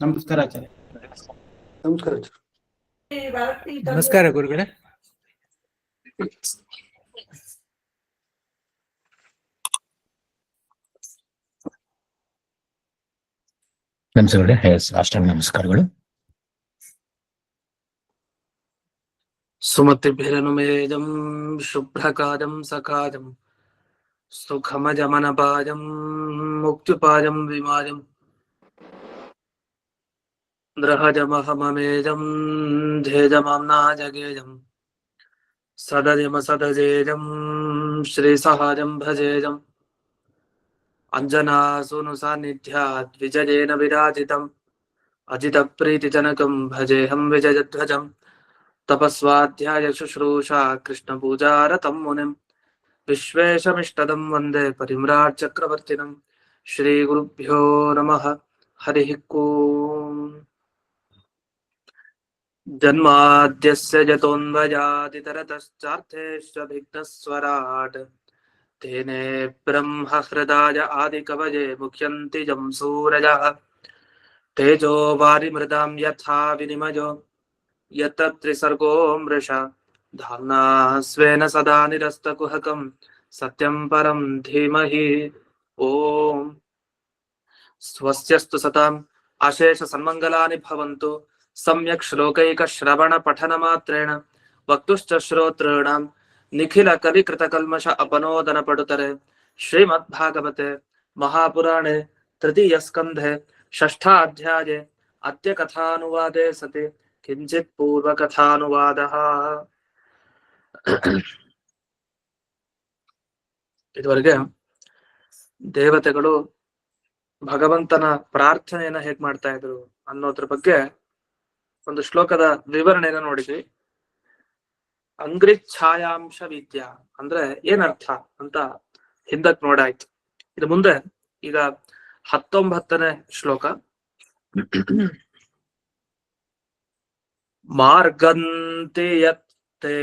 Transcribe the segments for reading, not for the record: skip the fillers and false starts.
ನಮಸ್ಕಾರ ಆಚಾರ್ಯ. ನಮಸ್ಕಾರ. ನಮಸ್ಕಾರ ಗುರುಗಳೇ. ಅಷ್ಟಾಂಗ ನಮಸ್ಕಾರಗಳು. ಸುಮತಿಭಿರನುಮೇಜಂ ಶುಭ್ರಕಾಜಂ ಸಕಾಜಂ ಸುಖಮಜಮನಪಾಜಂ ಮುಕ್ತಿಪಾಜಂ ವಿಮಾಜಂ ದ್ರಹಜಮಹಮಮೇಜಂ ಧೇಜಮಾಮ್ನಾ ಜಗೇಜಂ ಸದಜಮಸದಜೇಜಂ ಶ್ರೀಸಹಾಜಂ ಭಜೇಜಂ ಅಂಜನಾಸೂನು ಸಾನ್ನಿಧ್ಯಾತ್ ವಿಜಯೇನ ವಿರಾಜಿತಂ ಅಜಿತ ಪ್ರೀತಿಜನಕಂ ಭಜೇಹಂ ವಿಜಯಧ್ವಜಂ ತಪಸ್ವಾಧ್ಯಾಯ ಶುಶ್ರೂಷಾ ಕೃಷ್ಣ ಪೂಜಾರತಂ ಮುನಿಂ ವಿಶ್ವೇಶಮಿಷ್ಟದಂ ವಂದೇ ಪರಿಮ್ರಾಟ್ ಚಕ್ರವರ್ತಿನಂ. ಶ್ರೀ ಗುರುಭ್ಯೋ ನಮಃ. ಹರಿ ಓಂ. ಜನ್ಮಾದ್ಯಸ್ಯ ಜತೋನ್ವಯಾದಿತರತಶ್ಚಾರ್ಥೇಷ್ವಭಿಘ್ನಸ್ವರಾಟ್ ತೇನೇ ಬ್ರಹ್ಮ ಹೃದಯ ಆದಿಕವಯೇ ಮುಖ್ಯಂತಿ ಜಂ ಸೂರಜಃ ತೇಜೋ ವಾರಿಮೃದಾಂ ಯಥಾ ವಿನಿಮಯೋ ಯತ್ರ ತ್ರಿಸರ್ಗೋ ಮೃಷಾ ಧಾಮ್ನಾ ಸ್ವೇನ ಸದಾ ನಿರಸ್ತಕುಹಕಂ ಸತ್ಯಂ ಪರಂ ಧೀಮಹಿ. ಓಂ ಸ್ವಸ್ಯಸ್ತು ಸತಾಂ ಅಶೇಷ ಸನ್ಮಂಗಲಾನಿ ಭವಂತು. ಸಮ್ಯಕ್ ಶ್ಲೋಕೈಕ ಶ್ರವಣ ಪಠನ ಮಾತ್ರೇಣ ವಕ್ತುಶ್ಚ ಶ್ರೋತॄಣಾಂ ನಿಖಿಲ ಕವಿ ಕೃತ ಕಲ್ಮಷ ಅಪನೋದನ ಪಡುತರೆ. ಶ್ರೀಮದ್ ಭಾಗವತೆ ಮಹಾಪುರಾಣೆ ತೃತೀಯ ಸ್ಕಂಧೆ ಷಷ್ಠಾಧ್ಯಾಯೇ ಅದ್ಯ ಕಥಾನುವಾದೆ ಸತಿ ಕಿಂಚಿತ್ ಪೂರ್ವ ಕಥಾನುವಾದಃ. ಇದುವರೆಗೆ ದೇವತೆಗಳು ಭಗವಂತನ ಪ್ರಾರ್ಥನೆಯನ್ನ ಹೇಗ್ ಮಾಡ್ತಾ ಇದ್ರು ಅನ್ನೋದ್ರ ಬಗ್ಗೆ ಒಂದು ಶ್ಲೋಕದ ವಿವರಣೆಯನ್ನು ನೋಡಿದ್ವಿ. ಅಂಗ್ರಿಚ್ಛಾಯಾಂಶ ವಿದ್ಯಾ ಅಂದ್ರೆ ಏನರ್ಥ ಅಂತ ಹಿಂದಕ್ ನೋಡಾಯ್ತು. ಇದು ಮುಂದೆ ಈಗ 19ನೇ ಶ್ಲೋಕ. ಮಾರ್ಗಂತಿ ಯತ್ತೆ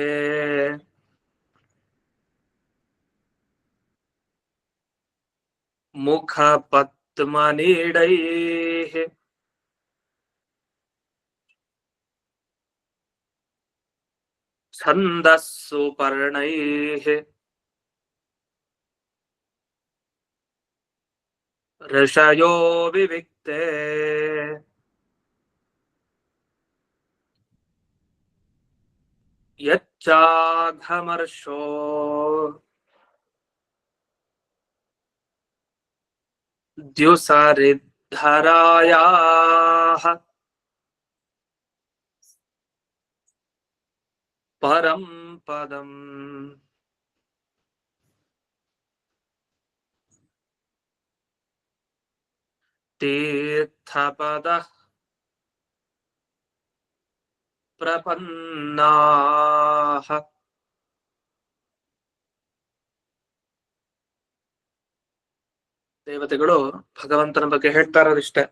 ಮುಖ ಪದ್ಮನೀಡೈಃ ಛಂದಸ್ಸು ಪರ್ಣೈಃ ಋಷಯೋ ವಿವಿಕ್ತೆ ಯಚ್ಚಾಘಮರ್ಷೋ ದ್ಯುಸರಿದ್ಧರಾಯಾಃ ಪರಂ ಪದಂ ತೀರ್ಥಪದಃ ಪ್ರಪನ್ನಾಃ. ದೇವತೆಗಳು ಭಗವಂತನ ಬಗ್ಗೆ ಹೇಳ್ತಾ ಇರೋದಿಷ್ಟೇ.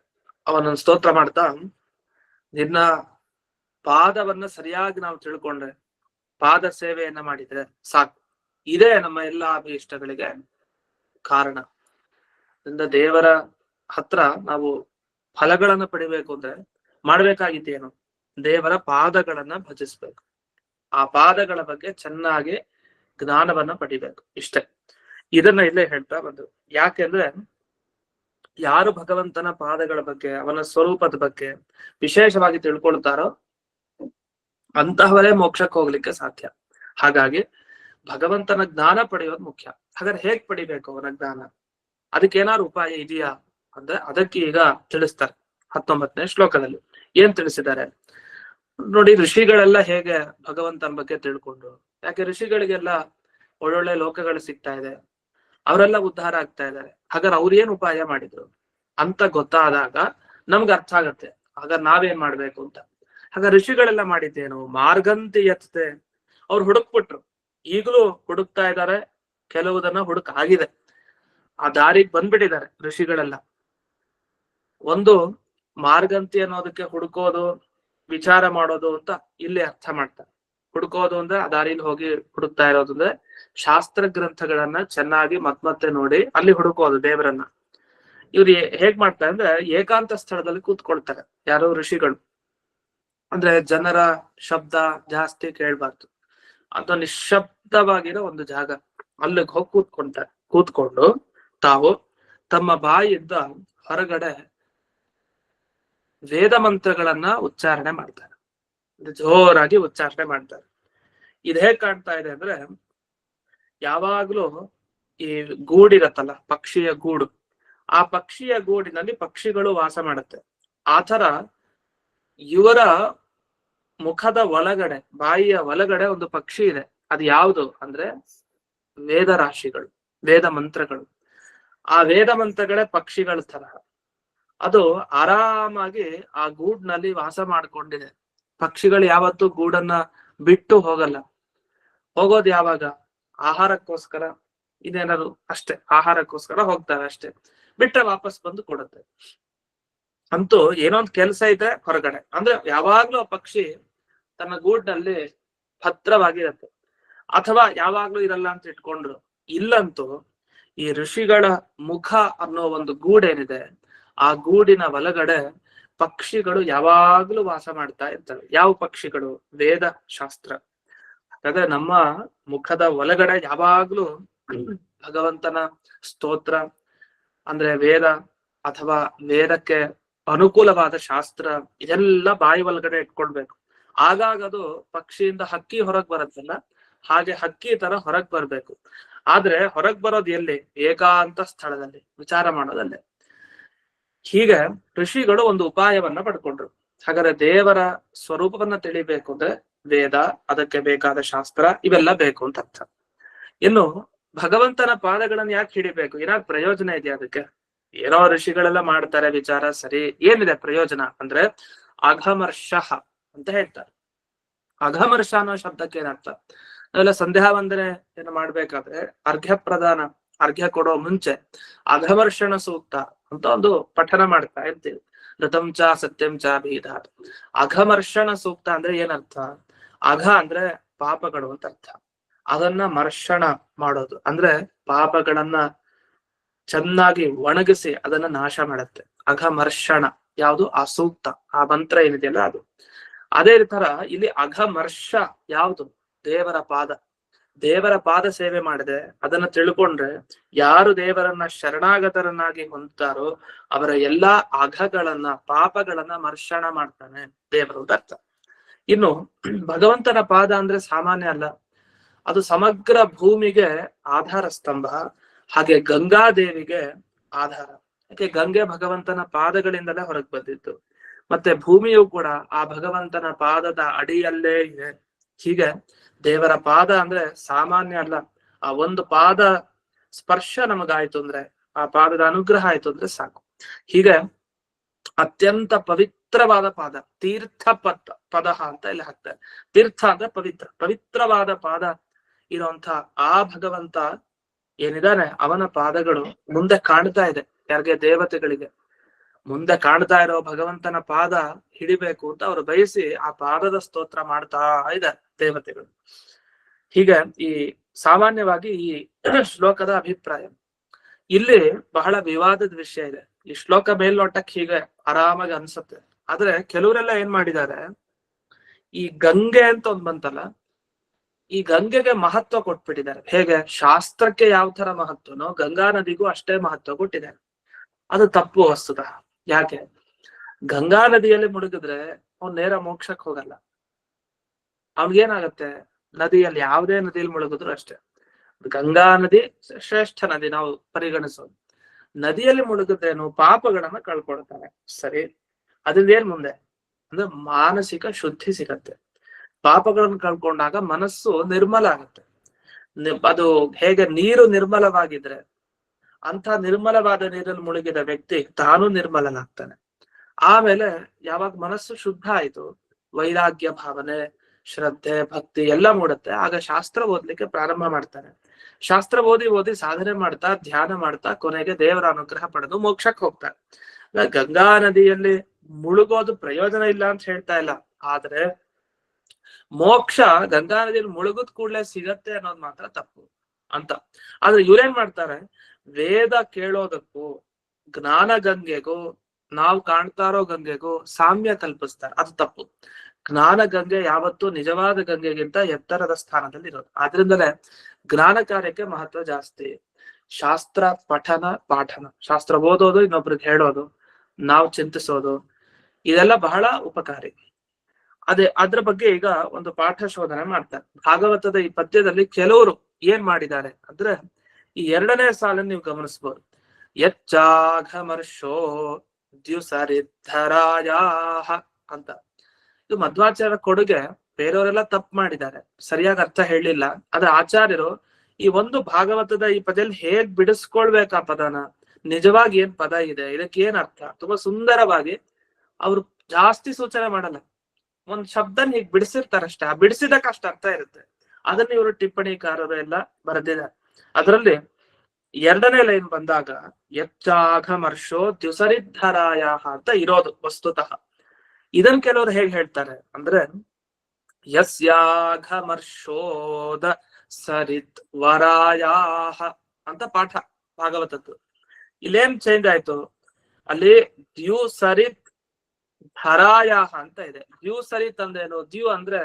ಅವನನ್ನು ಸ್ತೋತ್ರ ಮಾಡ್ತಾ, ನಿನ್ನ ಪಾದವನ್ನ ಸರಿಯಾಗಿ ನಾವು ತಿಳ್ಕೊಂಡ್ರೆ, ಪಾದ ಸೇವೆಯನ್ನ ಮಾಡಿದ್ರೆ ಸಾಕು. ಇದೇ ನಮ್ಮ ಎಲ್ಲಾ ಅಭೀಷ್ಟಗಳಿಗೆ ಕಾರಣ. ದೇವರ ಹತ್ರ ನಾವು ಫಲಗಳನ್ನ ಪಡಿಬೇಕು ಅಂದ್ರೆ ಮಾಡ್ಬೇಕಾಗಿತ್ತೇನು? ದೇವರ ಪಾದಗಳನ್ನ ಭಜಿಸ್ಬೇಕು. ಆ ಪಾದಗಳ ಬಗ್ಗೆ ಚೆನ್ನಾಗಿ ಜ್ಞಾನವನ್ನ ಪಡಿಬೇಕು. ಇಷ್ಟೇ. ಇದನ್ನ ಇಲ್ಲೇ ಹೇಳ್ತಾ ಬಂದ್ರು. ಯಾಕೆಂದ್ರೆ ಯಾರು ಭಗವಂತನ ಪಾದಗಳ ಬಗ್ಗೆ, ಅವನ ಸ್ವರೂಪದ ಬಗ್ಗೆ ವಿಶೇಷವಾಗಿ ತಿಳ್ಕೊಳ್ತಾರೋ ಅಂತಹವರೇ ಮೋಕ್ಷಕ್ಕೆ ಹೋಗ್ಲಿಕ್ಕೆ ಸಾಧ್ಯ. ಹಾಗಾಗಿ ಭಗವಂತನ ಜ್ಞಾನ ಪಡೆಯೋದು ಮುಖ್ಯ. ಹಾಗಾದ್ರೆ ಹೇಗ್ ಪಡಿಬೇಕು ಅವನ ಜ್ಞಾನ? ಅದಕ್ಕೆ ಏನಾದ್ರು ಉಪಾಯ ಇದೆಯಾ ಅಂದ್ರೆ ಅದಕ್ಕೆ ಈಗ ತಿಳಿಸ್ತಾರೆ 19ನೇ ಶ್ಲೋಕದಲ್ಲಿ. ಏನ್ ತಿಳಿಸಿದ್ದಾರೆ ನೋಡಿ. ಋಷಿಗಳೆಲ್ಲ ಹೇಗೆ ಭಗವಂತನ ಬಗ್ಗೆ ತಿಳ್ಕೊಂಡ್ರು? ಯಾಕೆ ಋಷಿಗಳಿಗೆಲ್ಲ ಒಳ್ಳೊಳ್ಳೆ ಲೋಕಗಳು ಸಿಗ್ತಾ ಇದೆ, ಅವರೆಲ್ಲ ಉದ್ಧಾರ ಆಗ್ತಾ ಇದ್ದಾರೆ. ಹಾಗಾದ್ರೆ ಅವ್ರು ಏನ್ ಉಪಾಯ ಮಾಡಿದ್ರು ಅಂತ ಗೊತ್ತಾದಾಗ ನಮ್ಗೆ ಅರ್ಥ ಆಗತ್ತೆ. ಹಾಗಾದ್ರೆ ನಾವೇನ್ ಮಾಡ್ಬೇಕು ಅಂತ. ಹಾಗ ಋಷಿಗಳೆಲ್ಲ ಮಾಡಿದ್ದೇನು? ಮಾರ್ಗಂತಿ ಯತ್ತೆ. ಅವ್ರು ಹುಡುಕ್ಬಿಟ್ರು. ಈಗಲೂ ಹುಡುಕ್ತಾ ಇದ್ದಾರೆ. ಕೆಲವುದನ್ನ ಹುಡುಕ್ ಆಗಿದೆ. ಆ ದಾರಿಗೆ ಬಂದ್ಬಿಟ್ಟಿದ್ದಾರೆ ಋಷಿಗಳೆಲ್ಲ. ಒಂದು ಮಾರ್ಗಂತಿ ಅನ್ನೋದಕ್ಕೆ ಹುಡುಕೋದು, ವಿಚಾರ ಮಾಡೋದು ಅಂತ ಇಲ್ಲಿ ಅರ್ಥ ಮಾಡ್ತಾರೆ. ಹುಡುಕೋದು ಅಂದ್ರೆ ಆ ದಾರಿಲಿ ಹೋಗಿ ಹುಡುಕ್ತಾ ಇರೋದು ಅಂದ್ರೆ ಶಾಸ್ತ್ರ ಗ್ರಂಥಗಳನ್ನ ಚೆನ್ನಾಗಿ ಮತ್ತೆ ನೋಡಿ ಅಲ್ಲಿ ಹುಡುಕೋದು ದೇವರನ್ನ. ಇವ್ರು ಹೇಗ್ ಮಾಡ್ತಾರೆ ಅಂದ್ರೆ ಏಕಾಂತ ಸ್ಥಳದಲ್ಲಿ ಕೂತ್ಕೊಳ್ತಾರೆ ಯಾರೋ ಋಷಿಗಳು. ಅಂದ್ರೆ ಜನರ ಶಬ್ದ ಜಾಸ್ತಿ ಕೇಳ್ಬಾರ್ದು ಅಂತ ನಿಶ್ಶಬ್ದವಾಗಿರೋ ಒಂದು ಜಾಗ, ಅಲ್ಲಿಗೆ ಹೋಗಿ ಕೂತ್ಕೊಂಡು ತಾವು ತಮ್ಮ ಬಾಯಿಯಿಂದ ಹೊರಗಡೆ ವೇದ ಮಂತ್ರಗಳನ್ನ ಉಚ್ಚಾರಣೆ ಮಾಡ್ತಾರೆ, ಜೋರಾಗಿ ಉಚ್ಚಾರಣೆ ಮಾಡ್ತಾರೆ. ಇದು ಹೇಗ್ ಕಾಣ್ತಾ ಇದೆ ಅಂದ್ರೆ, ಯಾವಾಗ್ಲೂ ಈ ಗೂಡಿರತ್ತಲ್ಲ, ಪಕ್ಷಿಯ ಗೂಡು, ಆ ಪಕ್ಷಿಯ ಗೂಡಿನಲ್ಲಿ ಪಕ್ಷಿಗಳು ವಾಸ ಮಾಡುತ್ತೆ. ಆತರ ಇವರ ಮುಖದ ಒಳಗಡೆ, ಬಾಯಿಯ ಒಳಗಡೆ ಒಂದು ಪಕ್ಷಿ ಇದೆ. ಅದು ಯಾವುದು ಅಂದ್ರೆ ವೇದ ರಾಶಿಗಳು, ವೇದ ಮಂತ್ರಗಳು. ಆ ವೇದ ಮಂತ್ರಗಳೇ ಪಕ್ಷಿಗಳ ತರಹ ಅದು ಆರಾಮಾಗಿ ಆ ಗೂಡ್ನಲ್ಲಿ ವಾಸ ಮಾಡ್ಕೊಂಡಿದೆ. ಪಕ್ಷಿಗಳು ಯಾವತ್ತೂ ಗೂಡನ್ನ ಬಿಟ್ಟು ಹೋಗಲ್ಲ. ಹೋಗೋದು ಯಾವಾಗ? ಆಹಾರಕ್ಕೋಸ್ಕರ, ಇದೇನಾದ್ರು ಅಷ್ಟೇ, ಆಹಾರಕ್ಕೋಸ್ಕರ ಹೋಗ್ತವೆ ಅಷ್ಟೇ, ಬಿಟ್ಟರೆ ವಾಪಸ್ ಬಂದು ಕೊಡುತ್ತೆ. ಅಂತೂ ಏನೋ ಒಂದು ಕೆಲಸ ಇದ್ರೆ ಹೊರಗಡೆ, ಅಂದ್ರೆ ಯಾವಾಗ್ಲೂ ಆ ಪಕ್ಷಿ ತನ್ನ ಗೂಡ್ನಲ್ಲಿ ಭದ್ರವಾಗಿರತ್ತೆ. ಅಥವಾ ಯಾವಾಗ್ಲೂ ಇರಲ್ಲ ಅಂತ ಇಟ್ಕೊಂಡ್ರು, ಇಲ್ಲಂತೂ ಈ ಋಷಿಗಳ ಮುಖ ಅನ್ನೋ ಒಂದು ಗೂಡೇನಿದೆ, ಆ ಗೂಡಿನ ಒಳಗಡೆ ಪಕ್ಷಿಗಳು ಯಾವಾಗ್ಲೂ ವಾಸ ಮಾಡ್ತಾ ಇರ್ತವೆ. ಯಾವ ಪಕ್ಷಿಗಳು? ವೇದ ಶಾಸ್ತ್ರ. ಹಾಗಾದ್ರೆ ನಮ್ಮ ಮುಖದ ಒಳಗಡೆ ಯಾವಾಗ್ಲೂ ಭಗವಂತನ ಸ್ತೋತ್ರ ಅಂದ್ರೆ ವೇದ ಅಥವಾ ವೇದಕ್ಕೆ ಅನುಕೂಲವಾದ ಶಾಸ್ತ್ರ, ಇದೆಲ್ಲ ಬಾಯಿ ಒಳಗಡೆ ಇಟ್ಕೊಳ್ಬೇಕು. ಆಗಾಗ ಅದು ಪಕ್ಷಿಯಿಂದ ಹಕ್ಕಿ ಹೊರಗ್ ಬರುತ್ತಲ್ಲ, ಹಾಗೆ ಹಕ್ಕಿ ತರ ಹೊರಗ್ ಬರ್ಬೇಕು. ಆದ್ರೆ ಹೊರಗ್ ಬರೋದು ಎಲ್ಲಿ? ಏಕಾಂತ ಸ್ಥಳದಲ್ಲಿ ವಿಚಾರ ಮಾಡೋದಲ್ಲೇ. ಹೀಗೆ ಋಷಿಗಳು ಒಂದು ಉಪಾಯವನ್ನ ಪಡ್ಕೊಂಡ್ರು. ಹಾಗಾದ್ರೆ ದೇವರ ಸ್ವರೂಪವನ್ನ ತಿಳಿಬೇಕು ಅಂದ್ರೆ ವೇದ, ಅದಕ್ಕೆ ಬೇಕಾದ ಶಾಸ್ತ್ರ, ಇವೆಲ್ಲ ಬೇಕು ಅಂತ ಅರ್ಥ. ಇನ್ನು ಭಗವಂತನ ಪಾದಗಳನ್ನ ಯಾಕೆ ಹಿಡಿಬೇಕು? ಏನಾದ್ರು ಪ್ರಯೋಜನ ಇದೆಯಾ ಅದಕ್ಕೆ? ಏನೋ ಋಷಿಗಳೆಲ್ಲ ಮಾಡ್ತಾರೆ ವಿಚಾರ, ಸರಿ, ಏನಿದೆ ಪ್ರಯೋಜನ ಅಂದ್ರೆ ಅಘಮರ್ಷ ಅಂತ ಹೇಳ್ತಾರೆ. ಅಘಮರ್ಷ ಅನ್ನೋ ಶಬ್ದಕ್ಕೆ ಏನರ್ಥ? ನಾವೆಲ್ಲ ಸಂಧ್ಯಾ ವಂದನೆ ಏನು ಮಾಡ್ಬೇಕಾದ್ರೆ ಅರ್ಘ್ಯ ಪ್ರದಾನ, ಅರ್ಘ್ಯ ಕೊಡೋ ಮುಂಚೆ ಅಘಮರ್ಷಣ ಸೂಕ್ತ ಅಂತ ಒಂದು ಪಠನ ಮಾಡ್ತಾ ಇರ್ತೀವಿ. ಋತಂ ಚ ಸತ್ಯಂ ಚ ಭೀಧಾತ್. ಅಘಮರ್ಷಣ ಸೂಕ್ತ ಅಂದ್ರೆ ಏನರ್ಥ? ಅಘ ಅಂದ್ರೆ ಪಾಪಗಳು ಅಂತ ಅರ್ಥ. ಅದನ್ನ ಮರ್ಷಣ ಮಾಡೋದು ಅಂದ್ರೆ ಪಾಪಗಳನ್ನ ಚೆನ್ನಾಗಿ ಒಣಗಿಸಿ ಅದನ್ನ ನಾಶ ಮಾಡುತ್ತೆ. ಅಘಮರ್ಷಣ ಯಾವುದು? ಆ ಸೂಕ್ತ, ಆ ಮಂತ್ರ ಏನಿದೆಯಲ್ಲ ಅದು. ಅದೇ ತರ ಇಲ್ಲಿ ಅಘಮರ್ಷ ಯಾವುದು? ದೇವರ ಪಾದ. ದೇವರ ಪಾದ ಸೇವೆ ಮಾಡಿದೆ, ಅದನ್ನ ತಿಳ್ಕೊಂಡ್ರೆ ಯಾರು ದೇವರನ್ನ ಶರಣಾಗತರನ್ನಾಗಿ ಹೊಂದ್ತಾರೋ ಅವರ ಎಲ್ಲಾ ಅಘಗಳನ್ನ, ಪಾಪಗಳನ್ನ ಮರ್ಷಣ ಮಾಡ್ತಾನೆ ದೇವರು ಅಂತ ಅರ್ಥ. ಇನ್ನು ಭಗವಂತನ ಪಾದ ಅಂದ್ರೆ ಸಾಮಾನ್ಯ ಅಲ್ಲ, ಅದು ಸಮಗ್ರ ಭೂಮಿಗೆ ಆಧಾರ ಸ್ತಂಭ. ಹಾಗೆ ಗಂಗಾದೇವಿಗೆ ಆಧಾರ. ಯಾಕೆ? ಗಂಗೆ ಭಗವಂತನ ಪಾದಗಳಿಂದಲೇ ಹೊರಗೆ ಬಂದಿತ್ತು. ಮತ್ತೆ ಭೂಮಿಯು ಕೂಡ ಆ ಭಗವಂತನ ಪಾದದ ಅಡಿಯಲ್ಲೇ ಇದೆ. ಹೀಗೆ ದೇವರ ಪಾದ ಅಂದ್ರೆ ಸಾಮಾನ್ಯ ಅಲ್ಲ. ಆ ಒಂದು ಪಾದ ಸ್ಪರ್ಶ ನಮಗಾಯ್ತು ಅಂದ್ರೆ, ಆ ಪಾದದ ಅನುಗ್ರಹ ಆಯ್ತು ಅಂದ್ರೆ ಸಾಕು. ಹೀಗೆ ಅತ್ಯಂತ ಪವಿತ್ರವಾದ ಪಾದ, ತೀರ್ಥ ಪದ ಅಂತ ಇಲ್ಲಿ ಹಾಕ್ತಾರೆ. ತೀರ್ಥ ಅಂದ್ರೆ ಪವಿತ್ರ, ಪವಿತ್ರವಾದ ಪಾದ ಇರುವಂತ ಆ ಭಗವಂತ ಏನಿದಾನೆ, ಅವನ ಪಾದಗಳು ಮುಂದೆ ಕಾಣ್ತಾ ಇದೆ. ಯಾರಿಗೆ? ದೇವತೆಗಳಿಗೆ. ಮುಂದೆ ಕಾಣ್ತಾ ಇರೋ ಭಗವಂತನ ಪಾದ ಹಿಡಿಬೇಕು ಅಂತ ಅವರು ಬಯಸಿ ಆ ಪಾದದ ಸ್ತೋತ್ರ ಮಾಡ್ತಾ ಇದ್ದಾರೆ ದೇವತೆಗಳು. ಹೀಗೆ ಈ ಸಾಮಾನ್ಯವಾಗಿ ಈ ಶ್ಲೋಕದ ಅಭಿಪ್ರಾಯ. ಇಲ್ಲಿ ಬಹಳ ವಿವಾದದ ವಿಷಯ ಇದೆ. ಈ ಶ್ಲೋಕ ಮೇಲ್ನೋಟಕ್ಕೆ ಹೀಗೆ ಆರಾಮಾಗಿ ಅನ್ಸುತ್ತೆ, ಆದ್ರೆ ಕೆಲವರೆಲ್ಲ ಏನ್ ಮಾಡಿದ್ದಾರೆ, ಈ ಗಂಗೆ ಅಂತ ಒಂದ್ ಬಂತಲ್ಲ, ಈ ಗಂಗೆಗೆ ಮಹತ್ವ ಕೊಟ್ಬಿಟ್ಟಿದ್ದಾರೆ. ಹೇಗೆ? ಶಾಸ್ತ್ರಕ್ಕೆ ಯಾವ ತರ ಮಹತ್ವನೋ ಗಂಗಾ ನದಿಗೂ ಅಷ್ಟೇ ಮಹತ್ವ ಕೊಟ್ಟಿದ್ದಾರೆ. ಅದು ತಪ್ಪು ವಸ್ತುತ. ಯಾಕೆ? ಗಂಗಾ ನದಿಯಲ್ಲಿ ಮುಳುಗಿದ್ರೆ ಅವ್ನು ನೇರ ಮೋಕ್ಷಕ್ಕೆ ಹೋಗಲ್ಲ. ಅವ್ನಿಗೇನಾಗತ್ತೆ? ನದಿಯಲ್ಲಿ ಯಾವುದೇ ನದಿಯಲ್ಲಿ ಮುಳುಗಿದ್ರು ಅಷ್ಟೇ. ಗಂಗಾ ನದಿ ಶ್ರೇಷ್ಠ ನದಿ ನಾವು ಪರಿಗಣಿಸೋದು. ನದಿಯಲ್ಲಿ ಮುಳುಗಿದ್ರೇನು? ಪಾಪಗಳನ್ನ ಕಳ್ಕೊಳ್ತಾನೆ. ಸರಿ, ಅದ್ರಿಂದ ಏನ್ ಮುಂದೆ ಅಂದ್ರೆ ಮಾನಸಿಕ ಶುದ್ಧಿ ಸಿಗತ್ತೆ. ಪಾಪಗಳನ್ನು ಕಳ್ಕೊಂಡಾಗ ಮನಸ್ಸು ನಿರ್ಮಲ ಆಗತ್ತೆ. ಅದು ಹೇಗೆ ನೀರು ನಿರ್ಮಲವಾಗಿದ್ರೆ ಅಂತ ನಿರ್ಮಲವಾದ ನೀರಲ್ಲಿ ಮುಳುಗಿದ ವ್ಯಕ್ತಿ ತಾನು ನಿರ್ಮಲನಾಗ್ತಾನೆ. ಆಮೇಲೆ ಯಾವಾಗ ಮನಸ್ಸು ಶುದ್ಧ ಆಯ್ತು, ವೈರಾಗ್ಯ ಭಾವನೆ, ಶ್ರದ್ಧೆ, ಭಕ್ತಿ ಎಲ್ಲ ಮೂಡುತ್ತೆ. ಆಗ ಶಾಸ್ತ್ರ ಓದ್ಲಿಕ್ಕೆ ಪ್ರಾರಂಭ ಮಾಡ್ತಾನೆ. ಶಾಸ್ತ್ರ ಓದಿ ಸಾಧನೆ ಮಾಡ್ತಾ, ಧ್ಯಾನ ಮಾಡ್ತಾ, ಕೊನೆಗೆ ದೇವರ ಅನುಗ್ರಹ ಪಡೆದು ಮೋಕ್ಷಕ್ಕೆ ಹೋಗ್ತಾನೆ. ಗಂಗಾ ನದಿಯಲ್ಲಿ ಮುಳುಗೋದು ಪ್ರಯೋಜನ ಇಲ್ಲ ಅಂತ ಹೇಳ್ತಾ ಇಲ್ಲ, ಆದ್ರೆ ಮೋಕ್ಷ ಗಂಗಾ ನದಿಯಲ್ಲಿ ಮುಳುಗದ್ ಕೂಡ್ಲೆ ಸಿಗತ್ತೆ ಅನ್ನೋದು ಮಾತ್ರ ತಪ್ಪು ಅಂತ. ಆದ್ರೆ ಇವ್ರೇನ್ ಮಾಡ್ತಾರೆ, ವೇದ ಕೇಳೋದಕ್ಕೂ ಜ್ಞಾನ ಗಂಗೆಗೂ ನಾವು ಕಾಣ್ತಾ ಇರೋ ಗಂಗೆಗೂ ಸಾಮ್ಯ ಕಲ್ಪಿಸ್ತಾರೆ, ಅದು ತಪ್ಪು. ಜ್ಞಾನ ಗಂಗೆ ಯಾವತ್ತೂ ನಿಜವಾದ ಗಂಗೆಗಿಂತ ಎತ್ತರದ ಸ್ಥಾನದಲ್ಲಿ ಇರೋದು. ಆದ್ರಿಂದಲೇ ಜ್ಞಾನ ಕಾರ್ಯಕ್ಕೆ ಮಹತ್ವ ಜಾಸ್ತಿ. ಶಾಸ್ತ್ರ ಪಠನ ಪಾಠನ, ಶಾಸ್ತ್ರ ಓದೋದು, ಇನ್ನೊಬ್ರಿಗೆ ಹೇಳೋದು, ನಾವು ಚಿಂತಿಸೋದು, ಇದೆಲ್ಲ ಬಹಳ ಉಪಕಾರಿ. ಅದ್ರ ಬಗ್ಗೆ ಈಗ ಒಂದು ಪಾಠ ಶೋಧನೆ ಮಾಡ್ತಾರೆ. ಭಾಗವತದ ಈ ಪದ್ಯದಲ್ಲಿ ಕೆಲವರು ಏನ್ ಮಾಡಿದ್ದಾರೆ ಅಂದ್ರೆ, ಈ 2ನೇ ಸಾಲನ್ನು ನೀವು ಗಮನಿಸಬಹುದು. ಯಚ್ಚಾಘಮರ್ಷೋ ದ್ಯುಸರಿದ್ಧರಾಯಾಹ ಅಂತ. ಇದು ಮಧ್ವಾಚಾರ್ಯ ಕೊಡುಗೆ. ಬೇರೆಯವರೆಲ್ಲ ತಪ್ಪು ಮಾಡಿದ್ದಾರೆ, ಸರಿಯಾಗಿ ಅರ್ಥ ಹೇಳಿಲ್ಲ. ಆದ್ರೆ ಆಚಾರ್ಯರು ಈ ಒಂದು ಭಾಗವತದ ಈ ಪದ್ಯದಲ್ಲಿ ಹೇಗ್ ಬಿಡಿಸ್ಕೊಳ್ಬೇಕು ಆ ಪದನ, ನಿಜವಾಗಿ ಏನ್ ಪದ ಇದೆ, ಇದಕ್ಕೆ ಏನ್ ಅರ್ಥ, ತುಂಬಾ ಸುಂದರವಾಗಿ ಅವ್ರು ಜಾಸ್ತಿ ಸೂಚನೆ ಮಾಡಲ್ಲ, ಒಂದ್ ಶಬ್ದನ ಹೀಗ್ ಬಿಡಿಸಿರ್ತಾರಷ್ಟೇ. ಆ ಬಿಡಿಸಿದಕ್ಕೆ ಅಷ್ಟು ಅರ್ಥ ಇರುತ್ತೆ. ಅದನ್ನ ಇವರು ಟಿಪ್ಪಣಿಕಾರರು ಎಲ್ಲ ಬರೆದಿದ್ದಾರೆ. ಅದರಲ್ಲಿ 2ನೇ ಲೈನ್ ಬಂದಾಗ ಯಚ್ಚಾಘಮರ್ಷೋ ದ್ಯುಸರಿದ್ಧರಾಯ ಅಂತ ಇರೋದು ವಸ್ತುತಃ. ಇದನ್ ಕೆಲವರು ಹೇಗ್ ಹೇಳ್ತಾರೆ ಅಂದ್ರೆ, ಯಸ್ಯಾಘಮರ್ಷೋದ ಸರಿತ್ ವರಾಯಾಹ ಅಂತ ಪಾಠ ಭಾಗವತದ್ದು. ಇಲ್ಲೇನ್ ಚೇಂಜ್ ಆಯ್ತು, ಅಲ್ಲಿ ದ್ಯು ಸರಿತ್ ಧರಾಯಾಹ ಅಂತ ಇದೆ. ದ್ಯು ಸರಿತ್ ಅಂದ್ರೇನು? ದ್ಯು ಅಂದ್ರೆ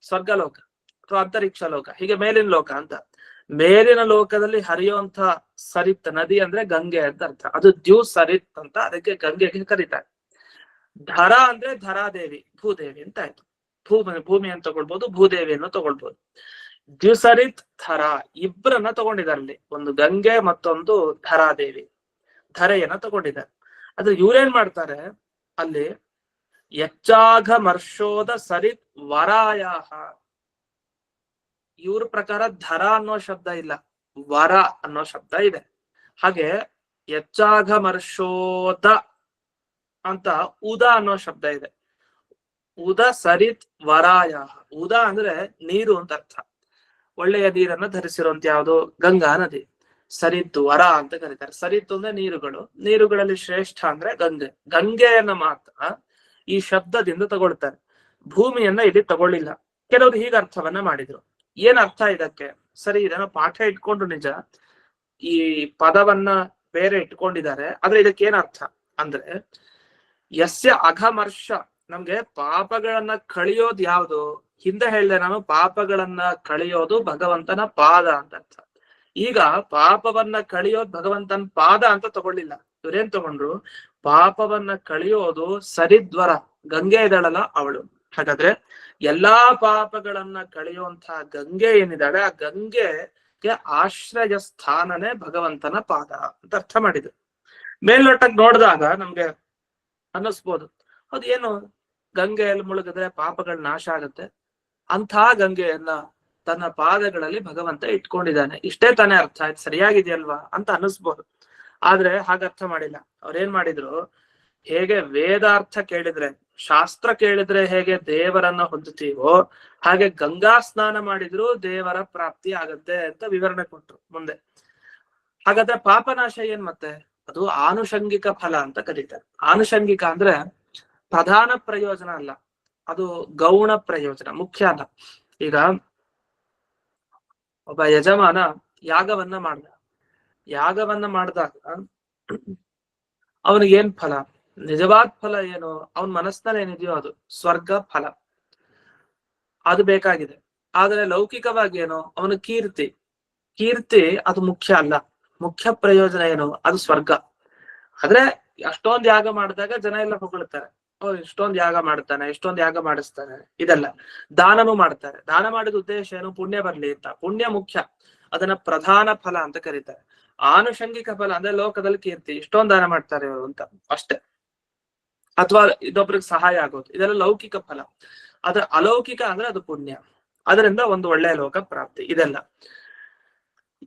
ಸ್ವರ್ಗಲೋಕ ಅಥವಾ ಅಂತರಿಕ್ಷ ಲೋಕ, ಹೀಗೆ ಮೇಲಿನ ಲೋಕ ಅಂತ. ಮೇಲಿನ ಲೋಕದಲ್ಲಿ ಹರಿಯುವಂತ ಸರಿತ್ ನದಿ ಅಂದ್ರೆ ಗಂಗೆ ಅಂತ ಅರ್ಥ. ಅದು ದ್ಯು ಸರಿತ್ ಅಂತ, ಅದಕ್ಕೆ ಗಂಗೆಗೆ ಕರೀತಾರೆ. ಧರ ಅಂದ್ರೆ ಧರಾದೇವಿ, ಭೂದೇವಿ ಅಂತ ಆಯ್ತು. ಭೂಮಿ ಅಂತ ತಗೊಳ್ಬಹುದು, ಭೂದೇವಿಯನ್ನು ತಗೊಳ್ಬಹುದು. ದ್ಯುಸರಿತ್ ಧರ ಇಬ್ಬರನ್ನ ತಗೊಂಡಿದ್ದಾರೆ ಅಲ್ಲಿ, ಒಂದು ಗಂಗೆ ಮತ್ತೊಂದು ಧರಾದೇವಿ, ಧರೆಯನ್ನ ತಗೊಂಡಿದ್ದಾರೆ. ಆದ್ರೆ ಇವ್ರೇನ್ ಮಾಡ್ತಾರೆ ಅಲ್ಲಿ, ಯಚ್ಚಾಘಮರ್ಷೋದ ಸರಿತ್ ವರಾಯಾಹ. ಇವ್ರ ಪ್ರಕಾರ ಧರ ಅನ್ನೋ ಶಬ್ದ ಇಲ್ಲ, ವರ ಅನ್ನೋ ಶಬ್ದ ಇದೆ. ಹಾಗೆ ಯಚ್ಚಾಘಮರ್ಷೋದ ಅಂತ ಉದ ಅನ್ನೋ ಶಬ್ದ ಇದೆ. ಉದ ಸರಿತ್ ವರಾಯಾಹ. ಉದ ಅಂದ್ರೆ ನೀರು ಅಂತ ಅರ್ಥ. ಒಳ್ಳೆಯ ನೀರನ್ನ ಧರಿಸಿರುವಂತ ಯಾವುದು? ಗಂಗಾ ನದಿ. ಸರಿತ್ತು ವರ ಅಂತ ಕರೀತಾರೆ. ಸರಿತ್ತು ಅಂದ್ರೆ ನೀರುಗಳು, ನೀರುಗಳಲ್ಲಿ ಶ್ರೇಷ್ಠ ಅಂದ್ರೆ ಗಂಗೆ. ಗಂಗೆಯನ್ನ ಮಾತ್ರ ಈ ಶಬ್ದದಿಂದ ತಗೊಳ್ತಾರೆ, ಭೂಮಿಯನ್ನ ಇಲ್ಲಿ ತಗೊಳ್ಳಿಲ್ಲ. ಕೆಲವರು ಹೀಗೆ ಅರ್ಥವನ್ನ ಮಾಡಿದ್ರು. ಏನ್ ಅರ್ಥ ಇದಕ್ಕೆ? ಸರಿ, ಇದನ್ನ ಪಾಠ ಇಟ್ಕೊಂಡು ನಿಜ, ಈ ಪದವನ್ನ ಬೇರೆ ಇಟ್ಕೊಂಡಿದ್ದಾರೆ. ಆದ್ರೆ ಇದಕ್ಕೆ ಏನ್ ಅರ್ಥ ಅಂದ್ರೆ, ಯಸ್ಯ ಅಘಮರ್ಷ, ನಮ್ಗೆ ಪಾಪಗಳನ್ನ ಕಳಿಯೋದು ಯಾವುದು? ಹಿಂದೆ ಹೇಳಿದೆ ನಾನು, ಪಾಪಗಳನ್ನ ಕಳಿಯೋದು ಭಗವಂತನ ಪಾದ ಅಂತ ಅರ್ಥ. ಈಗ ಪಾಪವನ್ನ ಕಳಿಯೋದು ಭಗವಂತನ ಪಾದ ಅಂತ ತಗೊಳ್ಳಿಲ್ಲ. ಇವ್ರೇನ್ ತಗೊಂಡ್ರು? ಪಾಪವನ್ನ ಕಳಿಯೋದು ಸರಿದ್ವರ, ಗಂಗೆ ಇದ್ದಾಳಲ್ಲ ಅವಳು. ಹಾಗಾದ್ರೆ ಎಲ್ಲಾ ಪಾಪಗಳನ್ನ ಕಳೆಯುವಂತಹ ಗಂಗೆ ಏನಿದ್ದಾಳೆ, ಆ ಗಂಗೆಗೆ ಆಶ್ರಯ ಸ್ಥಾನನೇ ಭಗವಂತನ ಪಾದ ಅಂತ ಅರ್ಥ ಮಾಡಿದ್ರು. ಮೇಲ್ನೋಟಕ್ಕೆ ನೋಡಿದಾಗ ನಮ್ಗೆ ಅನ್ನಿಸ್ಬೋದು, ಹೌದು ಏನು ಗಂಗೆಯಲ್ಲಿ ಮುಳುಗಿದ್ರೆ ಪಾಪಗಳ ನಾಶ ಆಗುತ್ತೆ, ಅಂಥ ಗಂಗೆಯನ್ನ ತನ್ನ ಪಾದಗಳಲ್ಲಿ ಭಗವಂತ ಇಟ್ಕೊಂಡಿದ್ದಾನೆ, ಇಷ್ಟೇ ತಾನೇ ಅರ್ಥ ಆಯ್ತು, ಸರಿಯಾಗಿದೆಯಲ್ವಾ ಅಂತ ಅನ್ನಿಸ್ಬೋದು. ಆದ್ರೆ ಹಾಗರ್ಥ ಮಾಡಿಲ್ಲ. ಅವ್ರೇನ್ ಮಾಡಿದ್ರು, ಹೇಗೆ ವೇದಾರ್ಥ ಕೇಳಿದ್ರೆ, ಶಾಸ್ತ್ರ ಕೇಳಿದ್ರೆ ಹೇಗೆ ದೇವರನ್ನ ಹೊಂದುತ್ತೀವೋ, ಹಾಗೆ ಗಂಗಾ ಸ್ನಾನ ಮಾಡಿದ್ರು ದೇವರ ಪ್ರಾಪ್ತಿ ಆಗತ್ತೆ ಅಂತ ವಿವರಣೆ ಕೊಟ್ರು ಮುಂದೆ. ಹಾಗಾದ್ರೆ ಪಾಪನಾಶ ಏನ್ ಮತ್ತೆ? ಅದು ಆನುಷಂಗಿಕ ಫಲ ಅಂತ ಕರೀತಾರೆ. ಆನುಷಂಗಿಕ ಅಂದ್ರೆ ಪ್ರಧಾನ ಪ್ರಯೋಜನ ಅಲ್ಲ, ಅದು ಗೌಣ ಪ್ರಯೋಜನ, ಮುಖ್ಯ ಅಲ್ಲ. ಈಗ ಒಬ್ಬ ಯಜಮಾನ ಯಾಗವನ್ನ ಮಾಡಿದಾಗ ಅವನಿಗೇನ್ ಫಲ? ನಿಜವಾದ ಫಲ ಏನು? ಅವನ ಮನಸ್ಸಿನಲ್ಲಿ ಏನಿದೆಯೋ ಅದು ಸ್ವರ್ಗ ಫಲ, ಅದು ಬೇಕಾಗಿದೆ. ಆದ್ರೆ ಲೌಕಿಕವಾಗಿ ಏನು? ಅವನ ಕೀರ್ತಿ ಅದು ಮುಖ್ಯ ಅಲ್ಲ. ಮುಖ್ಯ ಪ್ರಯೋಜನ ಏನು? ಅದು ಸ್ವರ್ಗ. ಆದ್ರೆ ಅಷ್ಟೊಂದು ಯಾಗ ಮಾಡಿದಾಗ ಜನ ಎಲ್ಲ ಹೊಗಳ್ತಾರೆ, ಇಷ್ಟೊಂದು ಯಾಗ ಮಾಡ್ತಾನೆ, ಇಷ್ಟೊಂದು ಯಾಗ ಮಾಡಿಸ್ತಾನೆ, ಇದೆಲ್ಲ. ದಾನನೂ ಮಾಡ್ತಾರೆ. ದಾನ ಮಾಡಿದ ಉದ್ದೇಶ ಏನು? ಪುಣ್ಯ ಬರ್ಲಿ ಅಂತ. ಪುಣ್ಯ ಮುಖ್ಯ, ಅದನ್ನ ಪ್ರಧಾನ ಫಲ ಅಂತ ಕರೀತಾರೆ. ಆನುಷಂಗಿಕ ಫಲ ಅಂದ್ರೆ ಲೋಕದಲ್ಲಿ ಕೀರ್ತಿ, ಇಷ್ಟೊಂದು ದಾನ ಮಾಡ್ತಾರೆ ಇವರು ಅಂತ ಅಷ್ಟೇ, ಅಥವಾ ಇದೊಬ್ರಿಗೆ ಸಹಾಯ ಆಗೋದು, ಇದೆಲ್ಲ ಲೌಕಿಕ ಫಲ. ಅದ್ರ ಅಲೌಕಿಕ ಅಂದ್ರೆ ಅದು ಪುಣ್ಯ, ಅದರಿಂದ ಒಂದು ಒಳ್ಳೆಯ ಲೋಕ ಪ್ರಾಪ್ತಿ, ಇದೆಲ್ಲ.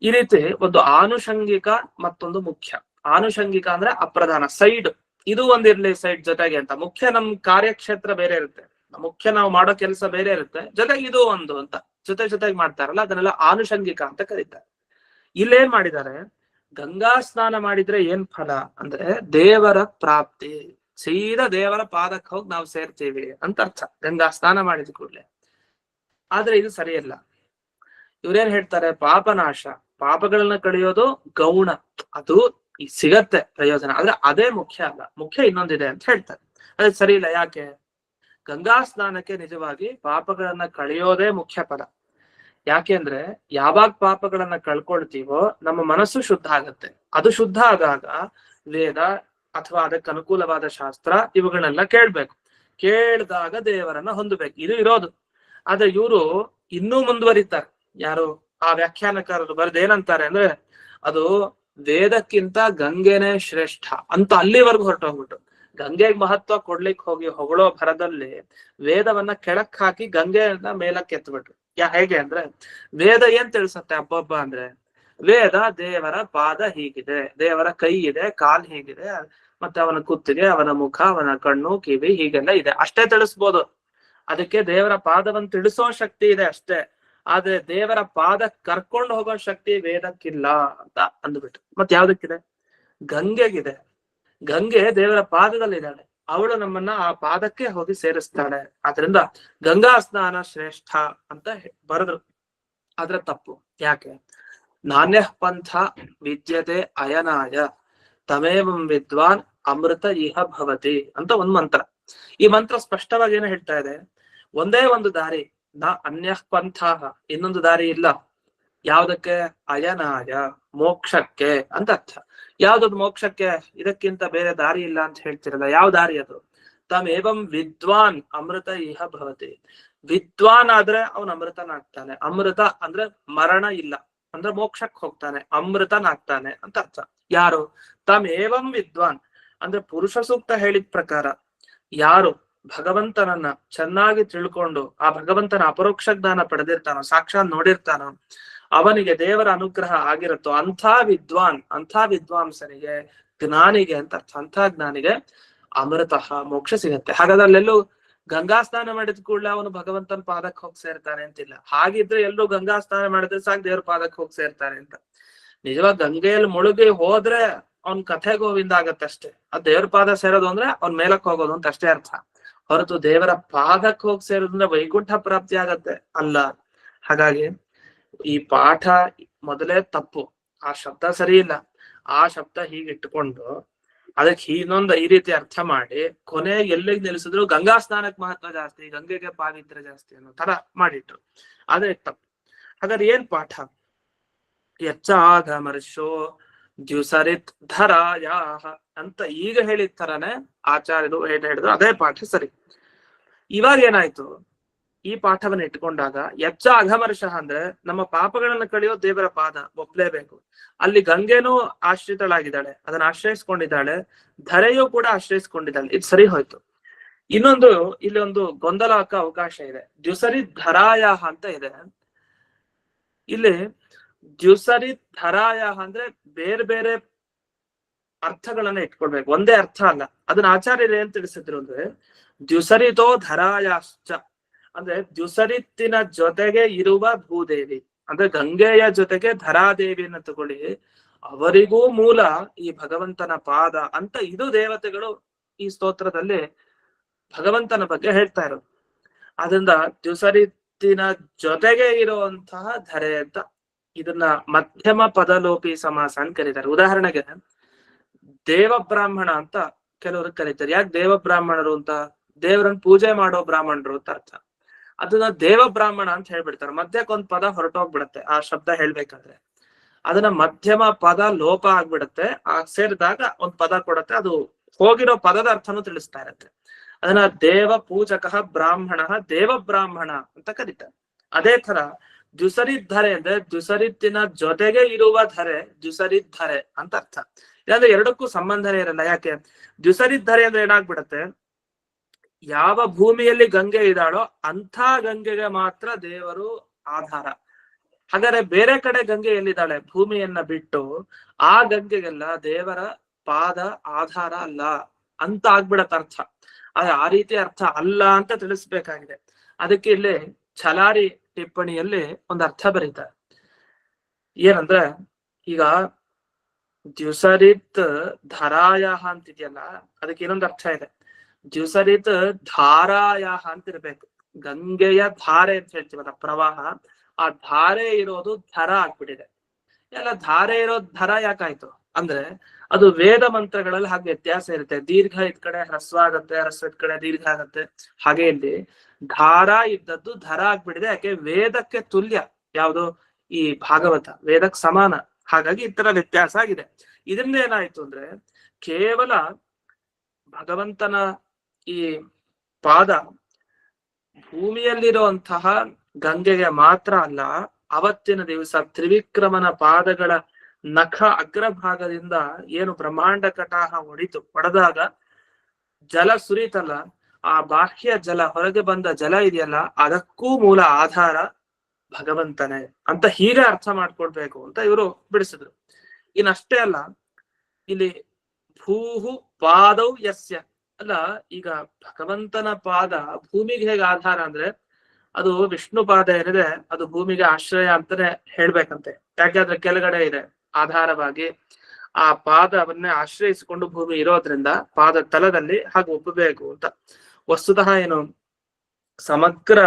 ಈ ರೀತಿ ಒಂದು ಆನುಷಂಗಿಕ ಮತ್ತೊಂದು ಮುಖ್ಯ. ಆನುಷಂಗಿಕ ಅಂದ್ರೆ ಅಪ್ರಧಾನ, ಸೈಡ್, ಇದು ಒಂದಿರ್ಲಿ ಸೈಡ್ ಜೊತೆಗೆ ಅಂತ. ಮುಖ್ಯ ನಮ್ ಕಾರ್ಯಕ್ಷೇತ್ರ ಬೇರೆ ಇರುತ್ತೆ, ಮುಖ್ಯ ನಾವು ಮಾಡೋ ಕೆಲಸ ಬೇರೆ ಇರುತ್ತೆ, ಜೊತೆಗೆ ಇದು ಒಂದು ಅಂತ ಜೊತೆಗೆ ಮಾಡ್ತಾರಲ್ಲ, ಅದನ್ನೆಲ್ಲ ಆನುಷಂಗಿಕ ಅಂತ ಕರೀತಾರೆ. ಇಲ್ಲೇನ್ ಮಾಡಿದ್ದಾರೆ? ಗಂಗಾ ಸ್ನಾನ ಮಾಡಿದ್ರೆ ಏನ್ ಫಲ ಅಂದ್ರೆ ದೇವರ ಪ್ರಾಪ್ತಿ, ಸೀದಾ ದೇವರ ಪಾದಕ್ಕೆ ಹೋಗಿ ನಾವು ಸೇರ್ತೀವಿ ಅಂತ ಅರ್ಥ, ಗಂಗಾ ಸ್ನಾನ ಮಾಡಿದ ಕೂಡ್ಲೆ. ಆದ್ರೆ ಇದು ಸರಿಯಲ್ಲ. ಇವ್ರೇನ್ ಹೇಳ್ತಾರೆ? ಪಾಪನಾಶ, ಪಾಪಗಳನ್ನ ಕಳೆಯೋದು ಗೌಣ, ಅದು ಈಗ ಸಿಗತ್ತೆ ಪ್ರಯೋಜನ, ಆದ್ರೆ ಅದೇ ಮುಖ್ಯ ಅಲ್ಲ, ಮುಖ್ಯ ಇನ್ನೊಂದಿದೆ ಅಂತ ಹೇಳ್ತಾರೆ. ಅದೇ ಸರಿ ಇಲ್ಲ. ಯಾಕೆ? ಗಂಗಾ ಸ್ನಾನಕ್ಕೆ ನಿಜವಾಗಿ ಪಾಪಗಳನ್ನ ಕಳೆಯೋದೇ ಮುಖ್ಯ ಪದ. ಯಾಕೆಂದ್ರೆ ಯಾವಾಗ ಪಾಪಗಳನ್ನ ಕಳ್ಕೊಳ್ತೀವೋ ನಮ್ಮ ಮನಸ್ಸು ಶುದ್ಧ ಆಗತ್ತೆ. ಅದು ಶುದ್ಧ ಆದಾಗ ವೇದ ಅಥವಾ ಅದಕ್ಕೆ ಅನುಕೂಲವಾದ ಶಾಸ್ತ್ರ ಇವುಗಳನ್ನೆಲ್ಲ ಕೇಳ್ಬೇಕು. ಕೇಳಿದಾಗ ದೇವರನ್ನ ಹೊಂದಬೇಕು, ಇದು ಇರೋದು. ಆದ್ರೆ ಇವರು ಇನ್ನೂ ಮುಂದುವರಿತಾರೆ. ಯಾರು? ಆ ವ್ಯಾಖ್ಯಾನಕಾರರು ಬರೆದೇನಂತಾರೆ ಅಂದ್ರೆ, ಅದು ವೇದಕ್ಕಿಂತ ಗಂಗೆನೇ ಶ್ರೇಷ್ಠ ಅಂತ ಅಲ್ಲಿವರೆಗೂ ಹೊರಟೋಗ್ಬಿಟ್ಟು ಗಂಗೆಗೆ ಮಹತ್ವ ಕೊಡ್ಲಿಕ್ಕೆ ಹೋಗಿ ಹೊಗಳೋ ಭರದಲ್ಲಿ ವೇದವನ್ನ ಕೆಳಕ್ ಹಾಕಿ ಗಂಗೆಯನ್ನ ಮೇಲಕ್ಕೆ ಎತ್ಬಿಟ್ರು. ಹೇಗೆ ಅಂದ್ರೆ, ವೇದ ಏನ್ ತಿಳಿಸತ್ತೆ ಹಬ್ಬ ಅಂದ್ರೆ, ವೇದ ದೇವರ ಪಾದ ಹೀಗಿದೆ, ದೇವರ ಕೈ ಇದೆ, ಕಾಲ್ ಹೀಗಿದೆ, ಮತ್ತೆ ಅವನ ಕುತ್ತಿಗೆ, ಅವನ ಮುಖ, ಅವನ ಕಣ್ಣು, ಕಿವಿ ಹೀಗೆಲ್ಲ ಇದೆ, ಅಷ್ಟೇ ತಿಳಿಸ್ಬೋದು. ಅದಕ್ಕೆ ದೇವರ ಪಾದವನ್ನು ತಿಳಿಸೋ ಶಕ್ತಿ ಇದೆ ಅಷ್ಟೇ. ಆದ್ರೆ ದೇವರ ಪಾದ ಕರ್ಕೊಂಡು ಹೋಗೋ ಶಕ್ತಿ ವೇದಕ್ಕಿಲ್ಲ ಅಂತ ಅಂದ್ಬಿಟ್ಟು. ಮತ್ತೆ ಯಾವ್ದಕ್ಕಿದೆ? ಗಂಗೆಗಿದೆ. ಗಂಗೆ ದೇವರ ಪಾದದಲ್ಲಿದ್ದಾಳೆ, ಅವಳು ನಮ್ಮನ್ನ ಆ ಪಾದಕ್ಕೆ ಹೋಗಿ ಸೇರಿಸ್ತಾಳೆ. ಆದ್ರಿಂದ ಗಂಗಾ ಸ್ನಾನ ಶ್ರೇಷ್ಠ ಅಂತ ಬರೆದ್ರು. ಆದ್ರೆ ತಪ್ಪು. ಯಾಕೆ? ನಾಣ್ಯ ಪಂಥ ವಿದ್ಯತೆ ಅಯನಾಯ ತಮೇವಂ ವಿದ್ವಾನ್ ಅಮೃತ ಇಹ ಭವತಿ ಅಂತ ಒಂದ್ ಮಂತ್ರ. ಈ ಮಂತ್ರ ಸ್ಪಷ್ಟವಾಗಿ ಏನು ಹೇಳ್ತಾ ಇದೆ? ಒಂದೇ ಒಂದು ದಾರಿ, ನ ಅನ್ಯ ಪಂಥ, ಇನ್ನೊಂದು ದಾರಿ ಇಲ್ಲ. ಯಾವ್ದಕ್ಕೆ? ಅಯನಾಯ, ಮೋಕ್ಷಕ್ಕೆ ಅಂತ ಅರ್ಥ. ಯಾವ್ದದು ಮೋಕ್ಷಕ್ಕೆ? ಇದಕ್ಕಿಂತ ಬೇರೆ ದಾರಿ ಇಲ್ಲ ಅಂತ ಹೇಳ್ತಿರಲ್ಲ, ಯಾವ ದಾರಿ ಅದು? ತಮೇವಂ ವಿದ್ವಾನ್ ಅಮೃತ ಇಹ ಭವತಿ. ವಿದ್ವಾನ್ ಆದ್ರೆ ಅವನ್ ಅಮೃತನಾಗ್ತಾನೆ. ಅಮೃತ ಅಂದ್ರೆ ಮರಣ ಇಲ್ಲ, ಅಂದ್ರೆ ಮೋಕ್ಷಕ್ಕೆ ಹೋಗ್ತಾನೆ, ಅಮೃತನಾಗ್ತಾನೆ ಅಂತ ಅರ್ಥ. ಯಾರು? ತಮೇವಂ ವಿದ್ವಾನ್ ಅಂದ್ರೆ ಪುರುಷ ಸೂಕ್ತ ಹೇಳಿದ ಪ್ರಕಾರ ಯಾರು ಭಗವಂತನನ್ನ ಚೆನ್ನಾಗಿ ತಿಳ್ಕೊಂಡು ಆ ಭಗವಂತನ ಅಪರೋಕ್ಷ ಜ್ಞಾನ ಪಡೆದಿರ್ತಾನೋ, ಸಾಕ್ಷಾತ್ ನೋಡಿರ್ತಾನೋ, ಅವನಿಗೆ ದೇವರ ಅನುಗ್ರಹ ಆಗಿರುತ್ತೋ ಅಂಥ ವಿದ್ವಾನ್, ಅಂಥ ವಿದ್ವಾಂಸನಿಗೆ, ಜ್ಞಾನಿಗೆ ಅಂತ ಅರ್ಥ, ಅಂಥ ಜ್ಞಾನಿಗೆ ಅಮೃತಃ ಮೋಕ್ಷ ಸಿಗತ್ತೆ. ಹಾಗಾದ್ರೆ ಅಲ್ಲೆಲ್ಲೂ ಗಂಗಾ ಸ್ನಾನ ಮಾಡಿದ ಕೂಡಲೇ ಅವನು ಭಗವಂತನ ಪಾದಕ್ಕೆ ಹೋಗಿ ಸೇರ್ತಾನೆ ಅಂತಿಲ್ಲ. ಹಾಗಿದ್ರೆ ಎಲ್ಲೂ ಗಂಗಾ ಸ್ನಾನ ಮಾಡಿದ್ರೆ ಸಾಕು ದೇವ್ರ ಪಾದಕ್ಕೆ ಹೋಗಿ ಸೇರ್ತಾನೆ ಅಂತ. ನಿಜವಾಗಿ ಗಂಗೆಯಲ್ಲಿ ಮುಳುಗಿ ಹೋದ್ರೆ ಅವ್ನ್ ಕಥೆ ಗೋವಿಂದ ಆಗತ್ತಷ್ಟೇ. ಆ ದೇವ್ರ ಪಾದ ಸೇರೋದು ಅಂದ್ರೆ ಅವ್ನ್ ಮೇಲಕ್ ಹೋಗೋದು ಅಂತ ಅಷ್ಟೇ ಅರ್ಥ, ಹೊರತು ದೇವರ ಪಾದಕ್ಕೆ ಹೋಗಿ ಸೇರೋದ್ರಿಂದ ವೈಕುಂಠ ಪ್ರಾಪ್ತಿ ಆಗತ್ತೆ ಅಲ್ಲ. ಹಾಗಾಗಿ ಈ ಪಾಠ ಮೊದಲೇ ತಪ್ಪು, ಆ ಶಬ್ದ ಸರಿ ಇಲ್ಲ. ಆ ಶಬ್ದ ಹೀಗಿಟ್ಟುಕೊಂಡು ಅದಕ್ಕೆ ಇನ್ನೊಂದು ಈ ರೀತಿ ಅರ್ಥ ಮಾಡಿ ಕೊನೆ ಎಲ್ಲಿಗೆ ನಿಲ್ಲಿಸಿದ್ರು ಗಂಗಾ ಸ್ನಾನಕ್ಕೆ ಮಹತ್ವ ಜಾಸ್ತಿ, ಗಂಗೆಗೆ ಪಾವಿತ್ರ್ಯ ಜಾಸ್ತಿ ಅನ್ನೋ ತರ ಮಾಡಿಟ್ರು. ಅದೇ ತಪ್ಪು. ಹಾಗಾದ್ರೆ ಏನ್ ಪಾಠ? ಯಚ್ಚಾಘಮರ್ಷೋ ದ್ಯುಸರಿತ್ ಧರಾಯಾಹ ಅಂತ ಈಗ ಹೇಳಿದ ತರನೇ ಆಚಾರ್ಯರು ಹೇಳಿದ್ರು, ಅದೇ ಪಾಠ ಸರಿ. ಇವಾಗ ಏನಾಯ್ತು? ಈ ಪಾಠವನ್ನ ಇಟ್ಕೊಂಡಾಗ ಯಚ್ಚ ಅಘಮರ್ಷ ಅಂದ್ರೆ ನಮ್ಮ ಪಾಪಗಳನ್ನ ಕಳೆಯೋ ದೇವರ ಪಾದ ಒಪ್ಲೇಬೇಕು. ಅಲ್ಲಿ ಗಂಗೆನೂ ಆಶ್ರಿತಳಾಗಿದ್ದಾಳೆ, ಅದನ್ನ ಆಶ್ರಯಿಸ್ಕೊಂಡಿದ್ದಾಳೆ, ಧರೆಯೂ ಕೂಡ ಆಶ್ರಯಿಸ್ಕೊಂಡಿದ್ದಾಳೆ, ಇದು ಸರಿ ಹೋಯ್ತು. ಇನ್ನೊಂದು ಇಲ್ಲಿ ಒಂದು ಗೊಂದಲಕ್ಕ ಅವಕಾಶ ಇದೆ. ದ್ಯುಸರಿ ಧರಾಯಾಹ ಅಂತ ಇದೆ. ಇಲ್ಲಿ ದ್ಯುಸರಿ ಧರಾಯಾಹ ಅಂದ್ರೆ ಬೇರೆ ಬೇರೆ ಅರ್ಥಗಳನ್ನ ಇಟ್ಕೊಳ್ಬೇಕು, ಒಂದೇ ಅರ್ಥ ಅಲ್ಲ. ಅದನ್ನ ಆಚಾರ್ಯರು ಏನ್ ತಿಳಿಸಿದ್ರು ಅಂದ್ರೆ, ದ್ಯುಸರಿತೋ ಧರಾಯಾಶ್ಚ ಅಂದ್ರೆ ದ್ಯುಸರಿತ್ತಿನ ಜೊತೆಗೆ ಇರುವ ಭೂದೇವಿ ಅಂದ್ರೆ ಗಂಗೆಯ ಜೊತೆಗೆ ಧರಾದೇವಿಯನ್ನ ತಗೊಳ್ಳಿ, ಅವರಿಗೂ ಮೂಲ ಈ ಭಗವಂತನ ಪಾದ ಅಂತ ಇದು ದೇವತೆಗಳು ಈ ಸ್ತೋತ್ರದಲ್ಲಿ ಭಗವಂತನ ಬಗ್ಗೆ ಹೇಳ್ತಾ ಇರೋದು. ಅದರಿಂದ ದ್ಯುಸರಿತ್ತಿನ ಜೊತೆಗೆ ಇರುವಂತಹ ಧರೆ ಅಂತ ಇದನ್ನ ಮಧ್ಯಮ ಪದಲೋಪಿ ಸಮಾಸ ಅಂತ ಕರೀತಾರೆ. ಉದಾಹರಣೆಗೆ ದೇವ ಬ್ರಾಹ್ಮಣ ಅಂತ ಕೆಲವರು ಕರೀತಾರೆ. ಯಾಕೆ ದೇವ ಬ್ರಾಹ್ಮಣರು ಅಂತ? ದೇವರನ್ನ ಪೂಜೆ ಮಾಡೋ ಬ್ರಾಹ್ಮಣರು ಅಂತ ಅರ್ಥ. ಅದನ್ನ ದೇವ ಬ್ರಾಹ್ಮಣ ಅಂತ ಹೇಳ್ಬಿಡ್ತಾರೆ. ಮಧ್ಯಕ್ಕೊಂದ್ ಪದ ಹೊರಟೋಗ್ಬಿಡತ್ತೆ ಆ ಶಬ್ದ ಹೇಳ್ಬೇಕಾದ್ರೆ, ಅದನ್ನ ಮಧ್ಯಮ ಪದ ಲೋಪ ಆಗ್ಬಿಡತ್ತೆ, ಆ ಸೇರಿದಾಗ ಒಂದ್ ಪದ ಕೊಡತ್ತೆ, ಅದು ಹೋಗಿರೋ ಪದದ ಅರ್ಥನೂ ತಿಳಿಸ್ತಾ ಇರತ್ತೆ. ಅದನ್ನ ದೇವ ಪೂಜಕ ಬ್ರಾಹ್ಮಣ ದೇವ ಬ್ರಾಹ್ಮಣ ಅಂತ ಕರೀತಾರೆ. ಅದೇ ತರ ದ್ಯುಸರಿದ್ಧರೆ ಅಂದ್ರೆ ದ್ಯುಸರಿತ್ತಿನ ಜೊತೆಗೆ ಇರುವ ಧರೆ, ದ್ಯುಸರಿದ್ಧರೆ ಅಂತ ಅರ್ಥ. ಇಲ್ಲಾಂದ್ರೆ ಎರಡಕ್ಕೂ ಸಂಬಂಧನೇ ಇರಲ್ಲ. ಯಾಕೆ? ದ್ಯುಸರಿದ್ಧರೆ ಅಂದ್ರೆ ಏನಾಗ್ಬಿಡತ್ತೆ, ಯಾವ ಭೂಮಿಯಲ್ಲಿ ಗಂಗೆ ಇದ್ದಾಳೋ ಅಂಥ ಗಂಗೆಗೆ ಮಾತ್ರ ದೇವರು ಆಧಾರ. ಹಾಗಾದ್ರೆ ಬೇರೆ ಕಡೆ ಗಂಗೆ ಎಲ್ಲಿದ್ದಾಳೆ ಭೂಮಿಯನ್ನ ಬಿಟ್ಟು, ಆ ಗಂಗೆಗೆಲ್ಲ ದೇವರ ಪಾದ ಆಧಾರ ಅಲ್ಲ ಅಂತ ಆಗ್ಬಿಡತ್ತ ಅರ್ಥ. ಆದ್ರೆ ಆ ರೀತಿ ಅರ್ಥ ಅಲ್ಲ ಅಂತ ತಿಳಿಸ್ಬೇಕಾಗಿದೆ. ಅದಕ್ಕೆ ಇಲ್ಲಿ ಛಲಾರಿ ಟಿಪ್ಪಣಿಯಲ್ಲಿ ಒಂದು ಅರ್ಥ ಬರೀತಾರೆ. ಏನಂದ್ರೆ, ಈಗ ದ್ಯುಸರಿತ್ ಧರಾಯಾಹ ಅಂತಿದೆಯಲ್ಲ, ಅದಕ್ಕೆ ಇನ್ನೊಂದು ಅರ್ಥ ಇದೆ. ದ್ಯುಸರಿತ್ ಧಾರಾಯಾಹ ಅಂತ ಇರ್ಬೇಕು. ಗಂಗೆಯ ಧಾರೆ ಅಂತ ಹೇಳ್ತೀವಲ್ಲ, ಪ್ರವಾಹ, ಆ ಧಾರೆ ಇರೋದು ಧರ ಆಗ್ಬಿಟ್ಟಿದೆ. ಎಲ್ಲ ಧಾರೆ ಇರೋದು ಧರ ಯಾಕಾಯ್ತು? ಅಂದ್ರೆ ಅದು ವೇದ ಮಂತ್ರಗಳಲ್ಲಿ ಹಾಗೆ ವ್ಯತ್ಯಾಸ ಇರುತ್ತೆ. ದೀರ್ಘ ಇದ್ ಕಡೆ ಹ್ರಸ್ವ ಆಗತ್ತೆ, ಹ್ರಸ್ವ ಇದ್ ಕಡೆ ದೀರ್ಘ ಆಗತ್ತೆ. ಹಾಗೆ ಇಲ್ಲಿ ಧಾರ ಇದ್ದದ್ದು ಧರ ಆಗ್ಬಿಟ್ಟಿದೆ. ಯಾಕೆ ವೇದಕ್ಕೆ ತುಲ್ಯ ಯಾವುದು ಈ ಭಾಗವತ, ವೇದಕ್ಕೆ ಸಮಾನ. ಹಾಗಾಗಿ ಈ ತರ ವ್ಯತ್ಯಾಸ ಆಗಿದೆ. ಇದರಿಂದ ಏನಾಯ್ತು ಅಂದ್ರೆ ಕೇವಲ ಭಗವಂತನ ಈ ಪಾದ ಭೂಮಿಯಲ್ಲಿರುವಂತಹ ಗಂಗೆಗೆ ಮಾತ್ರ ಅಲ್ಲ, ಅವತ್ತಿನ ದಿವಸ ತ್ರಿವಿಕ್ರಮನ ಪಾದಗಳ ನಖ ಅಗ್ರಭಾಗದಿಂದ ಏನು ಬ್ರಹ್ಮಾಂಡ ಕಟಾಹ ಹೊಡೆದಾಗ ಜಲ ಸುರಿತಲ್ಲ, ಆ ಬಾಹ್ಯ ಜಲ, ಹೊರಗೆ ಬಂದ ಜಲ ಇದೆಯಲ್ಲ, ಅದಕ್ಕೂ ಮೂಲ ಆಧಾರ ಭಗವಂತನೇ ಅಂತ ಹೀಗೆ ಅರ್ಥ ಮಾಡ್ಕೊಳ್ಬೇಕು ಅಂತ ಇವರು ಬಿಡಿಸಿದ್ರು. ಇನ್ನಷ್ಟೇ ಅಲ್ಲ, ಇಲ್ಲಿ ಭೂಹು ಪಾದೌ ಯಸ್ಯ ಅಲ್ಲ, ಈಗ ಭಗವಂತನ ಪಾದ ಭೂಮಿಗೆ ಹೇಗೆ ಆಧಾರ ಅಂದ್ರೆ ಅದು ವಿಷ್ಣು ಪಾದ ಏನಿದೆ ಅದು ಭೂಮಿಗೆ ಆಶ್ರಯ ಅಂತಾನೆ ಹೇಳ್ಬೇಕಂತೆ. ಯಾಕೆಂದ್ರೆ ಕೆಳಗಡೆ ಇದೆ ಆಧಾರವಾಗಿ, ಆ ಪಾದವನ್ನೇ ಆಶ್ರಯಿಸಿಕೊಂಡು ಭೂಮಿ ಇರೋದ್ರಿಂದ ಪಾದ ತಲದಲ್ಲಿ ಹಾಗೆ ಒಪ್ಪಬೇಕು ಅಂತ. ವಸ್ತುತಃ ಏನು, ಸಮಗ್ರ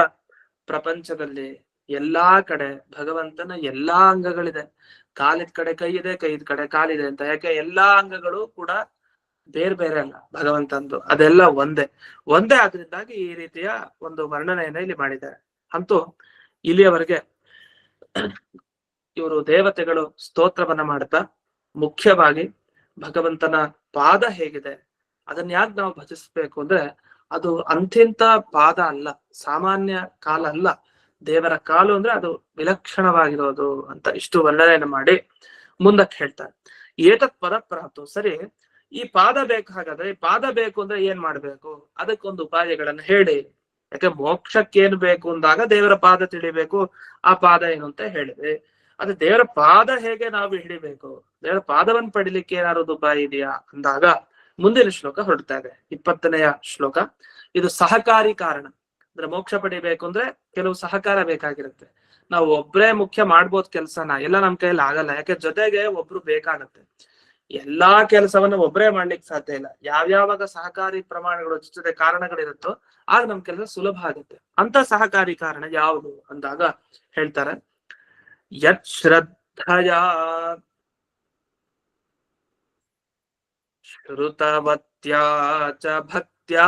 ಪ್ರಪಂಚದಲ್ಲಿ ಎಲ್ಲಾ ಕಡೆ ಭಗವಂತನ ಎಲ್ಲಾ ಅಂಗಗಳಿದೆ. ಕಾಲಿದ ಕಡೆ ಕೈ ಇದೆ, ಕೈದ ಕಡೆ ಕಾಲಿದೆ ಅಂತ. ಯಾಕೆ ಎಲ್ಲಾ ಅಂಗಗಳು ಕೂಡ ಬೇರೆ ಬೇರೆ ಅಲ್ಲ ಭಗವಂತಂದು, ಅದೆಲ್ಲ ಒಂದೇ ಆದ್ರಿಂದಾಗಿ ಈ ರೀತಿಯ ಒಂದು ವರ್ಣನೆಯನ್ನ ಇಲ್ಲಿ ಮಾಡಿದ್ದಾರೆ. ಅಂತೂ ಇಲ್ಲಿಯವರೆಗೆ ಇವರು ದೇವತೆಗಳು ಸ್ತೋತ್ರವನ್ನ ಮಾಡ್ತಾ ಮುಖ್ಯವಾಗಿ ಭಗವಂತನ ಪಾದ ಹೇಗಿದೆ, ಅದನ್ನ ಯಾಕೆ ನಾವು ಭಜಿಸ್ಬೇಕು ಅಂದ್ರೆ ಅದು ಅಂಥಿಂತ ಪಾದ ಅಲ್ಲ, ಸಾಮಾನ್ಯ ಕಾಲ ಅಲ್ಲ. ದೇವರ ಕಾಲು ಅಂದ್ರೆ ಅದು ವಿಲಕ್ಷಣವಾಗಿರೋದು ಅಂತ ಇಷ್ಟು ವರ್ಣನೆಯನ್ನು ಮಾಡಿ ಮುಂದಕ್ಕೆ ಹೇಳ್ತಾರೆ. ಏತತ್ ಪದ ಪ್ರಾತು. ಸರಿ, ಈ ಪಾದ ಬೇಕು, ಹಾಗಾದ್ರೆ ಈ ಪಾದ ಬೇಕು ಅಂದ್ರೆ ಏನ್ ಮಾಡ್ಬೇಕು, ಅದಕ್ಕೊಂದು ಉಪಾಯಗಳನ್ನು ಹೇಳಿ. ಯಾಕೆ ಮೋಕ್ಷಕ್ಕೆ ಏನ್ ಬೇಕು ಅಂದಾಗ ದೇವರ ಪಾದ ತಿಳಿಬೇಕು, ಆ ಪಾದ ಏನು ಅಂತ ಹೇಳಿದೆ. ಅದೇ ದೇವರ ಪಾದ ಹೇಗೆ ನಾವು ಹಿಡಿಬೇಕು, ದೇವರ ಪಾದವನ್ನು ಪಡಿಲಿಕ್ಕೆ ಏನಾದ್ರು ಉಪಾಯ ಇದೆಯಾ ಅಂದಾಗ ಮುಂದಿನ ಶ್ಲೋಕ ಹೊರಡ್ತಾ ಇದೆ, 20ನೆಯ ಶ್ಲೋಕ. ಇದು ಸಹಕಾರಿ ಕಾರಣ. ಅಂದ್ರೆ ಮೋಕ್ಷ ಪಡಿಬೇಕು ಅಂದ್ರೆ ಕೆಲವು ಸಹಕಾರ ಬೇಕಾಗಿರುತ್ತೆ. ನಾವು ಒಬ್ರೇ ಮುಖ್ಯ ಮಾಡ್ಬೋದು ಕೆಲ್ಸನ, ಎಲ್ಲ ನಮ್ ಕೈಯಲ್ಲಿ ಆಗಲ್ಲ. ಯಾಕೆ ಜೊತೆಗೆ ಒಬ್ರು ಬೇಕಾಗತ್ತೆ. ಎಲ್ಲಾ ಕೆಲಸವನ್ನ ಒಬ್ಬರೇ ಮಾಡ್ಲಿಕ್ಕೆ ಸಾಧ್ಯ ಇಲ್ಲ. ಯಾವ್ಯಾವಾಗ ಸಹಕಾರಿ ಪ್ರಮಾಣಗಳು ಜೊತೆ ಕಾರಣಗಳಿರುತ್ತೋ ಆಗ ನಮ್ ಕೆಲಸ ಸುಲಭ ಆಗುತ್ತೆ. ಅಂತ ಸಹಕಾರಿ ಕಾರಣ ಯಾವುದು ಅಂದಾಗ ಹೇಳ್ತಾರೆ, ಯತ್ ಶ್ರದ್ಧಯ ಶ್ರುತವತ್ಯಾ ಚ ಭಕ್ತ್ಯಾ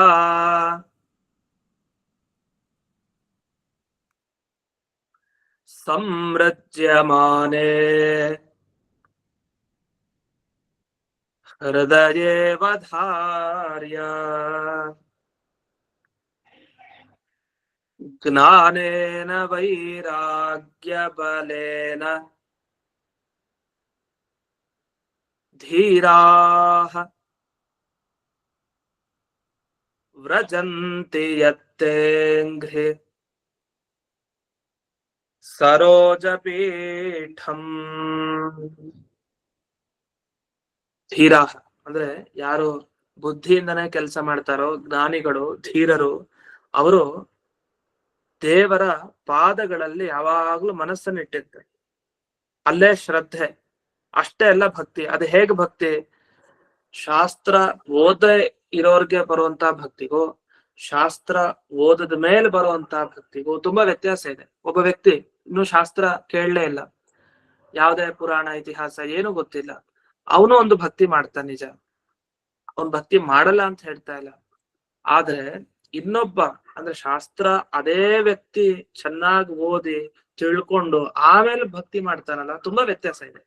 ಸಂರಜ್ಯಮಾನೆ ಹೃದಯೇವ ಧಾರ್ಯ ಜ್ಞಾನೇನ ವೈರಾಗ್ಯ ಬಲೇನ ಧೀರಾಃ ವ್ರಜಂತಿ ಯತ್ತೇಂಘ್ರಿ ಸರೋಜಪೀಠಂ. ಧೀರಾಃ ಅಂದ್ರೆ ಯಾರು ಬುದ್ಧಿಯಿಂದನೇ ಕೆಲಸ ಮಾಡ್ತಾರೋ, ಜ್ಞಾನಿಗಳು, ಧೀರರು, ಅವರು ದೇವರ ಪಾದಗಳಲ್ಲಿ ಯಾವಾಗ್ಲೂ ಮನಸ್ಸನ್ನು ಇಟ್ಟಿರ್ತಾರೆ. ಅಲ್ಲೇ ಶ್ರದ್ಧೆ, ಅಷ್ಟೇ ಅಲ್ಲ ಭಕ್ತಿ. ಅದು ಹೇಗೆ ಭಕ್ತಿ, ಶಾಸ್ತ್ರ ಓದ ಇರೋರ್ಗೆ ಬರುವಂತ ಭಕ್ತಿಗೂ ಶಾಸ್ತ್ರ ಓದದ ಮೇಲೆ ಬರುವಂತ ಭಕ್ತಿಗೂ ತುಂಬಾ ವ್ಯತ್ಯಾಸ ಇದೆ. ಒಬ್ಬ ವ್ಯಕ್ತಿ ಇನ್ನು ಶಾಸ್ತ್ರ ಕೇಳಲೇ ಇಲ್ಲ, ಯಾವುದೇ ಪುರಾಣ ಇತಿಹಾಸ ಏನು ಗೊತ್ತಿಲ್ಲ, ಅವನು ಒಂದು ಭಕ್ತಿ ಮಾಡ್ತಾನೆ. ನಿಜ, ಅವನ್ ಭಕ್ತಿ ಮಾಡಲ್ಲ ಅಂತ ಹೇಳ್ತಾ ಇಲ್ಲ. ಆದ್ರೆ ಇನ್ನೊಬ್ಬ ಅಂದ್ರೆ ಶಾಸ್ತ್ರ ಅದೇ ವ್ಯಕ್ತಿ ಚೆನ್ನಾಗಿ ಓದಿ ತಿಳ್ಕೊಂಡು ಆಮೇಲೆ ಭಕ್ತಿ ಮಾಡ್ತಾನಲ್ಲ, ತುಂಬಾ ವ್ಯತ್ಯಾಸ ಇದೆ.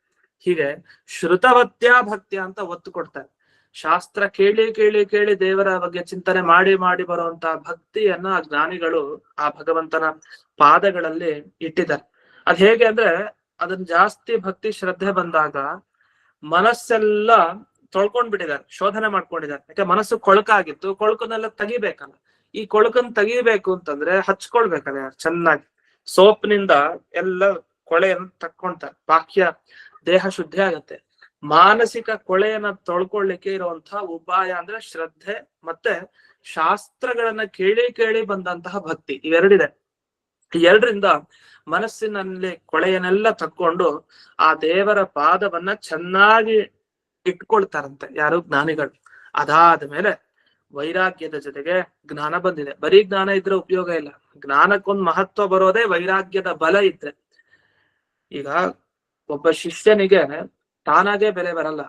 ಹೀಗೆ ಶ್ರುತವತ್ಯ ಭಕ್ತಿಯ ಅಂತ ಒತ್ತು ಕೊಡ್ತಾರೆ. ಶಾಸ್ತ್ರ ಕೇಳಿ ಕೇಳಿ ಕೇಳಿ ದೇವರ ಬಗ್ಗೆ ಚಿಂತನೆ ಮಾಡಿ ಮಾಡಿ ಬರುವಂತ ಭಕ್ತಿಯನ್ನ ಜ್ಞಾನಿಗಳು ಆ ಭಗವಂತನ ಪಾದಗಳಲ್ಲಿ ಇಟ್ಟಿದ್ದಾರೆ. ಅದ್ ಹೇಗೆ ಅಂದ್ರೆ ಅದನ್ನ ಜಾಸ್ತಿ ಭಕ್ತಿ ಶ್ರದ್ಧೆ ಬಂದಾಗ ಮನಸ್ಸೆಲ್ಲ ತೊಳ್ಕೊಂಡ್ ಬಿಟ್ಟಿದ್ದಾರೆ, ಶೋಧನೆ ಮಾಡ್ಕೊಂಡಿದ್ದಾರೆ. ಯಾಕೆ ಮನಸ್ಸು ಕೊಳಕಾಗಿತ್ತು, ಕೊಳಕನ್ನೆಲ್ಲ ತೆಗಿಬೇಕಲ್ಲ. ಈ ಕೊಳಕನ್ ತೆಗಿಬೇಕು ಅಂತಂದ್ರೆ ಹಚ್ಕೊಳ್ಬೇಕಲ್ಲ ಚೆನ್ನಾಗಿ, ಸೋಪ್ನಿಂದ ಎಲ್ಲ ಕೊಳೆಯನ್ನು ತಕ್ಕೊಂತಾರೆ, ಬಾಹ್ಯ ದೇಹ ಶುದ್ಧಿ ಆಗತ್ತೆ. ಮಾನಸಿಕ ಕೊಳೆಯನ್ನ ತೊಳ್ಕೊಳ್ಳಿಕ್ಕೆ ಇರುವಂತಹ ಉಪಾಯ ಅಂದ್ರೆ ಶ್ರದ್ಧೆ ಮತ್ತೆ ಶಾಸ್ತ್ರಗಳನ್ನ ಕೇಳಿ ಕೇಳಿ ಬಂದಂತಹ ಭಕ್ತಿ, ಇವೆರಡಿದೆ. ಈ ಎರಡರಿಂದ ಮನಸ್ಸಿನಲ್ಲಿ ಕೊಳೆಯನ್ನೆಲ್ಲ ತಕ್ಕೊಂಡು ಆ ದೇವರ ಪಾದವನ್ನ ಚೆನ್ನಾಗಿ ಇಟ್ಕೊಳ್ತಾರಂತೆ ಯಾರು, ಜ್ಞಾನಿಗಳು. ಅದಾದ ಮೇಲೆ ವೈರಾಗ್ಯದ ಜೊತೆಗೆ ಜ್ಞಾನ ಬಂದಿದೆ. ಬರೀ ಜ್ಞಾನ ಇದ್ರೆ ಉಪಯೋಗ ಇಲ್ಲ, ಜ್ಞಾನಕ್ಕೊಂದು ಮಹತ್ವ ಬರೋದೇ ವೈರಾಗ್ಯದ ಬಲ ಇದ್ರೆ. ಈಗ ಒಬ್ಬ ಶಿಷ್ಯನಿಗೆ ತಾನಾಗೆ ಬೆಲೆ ಬರಲ್ಲ.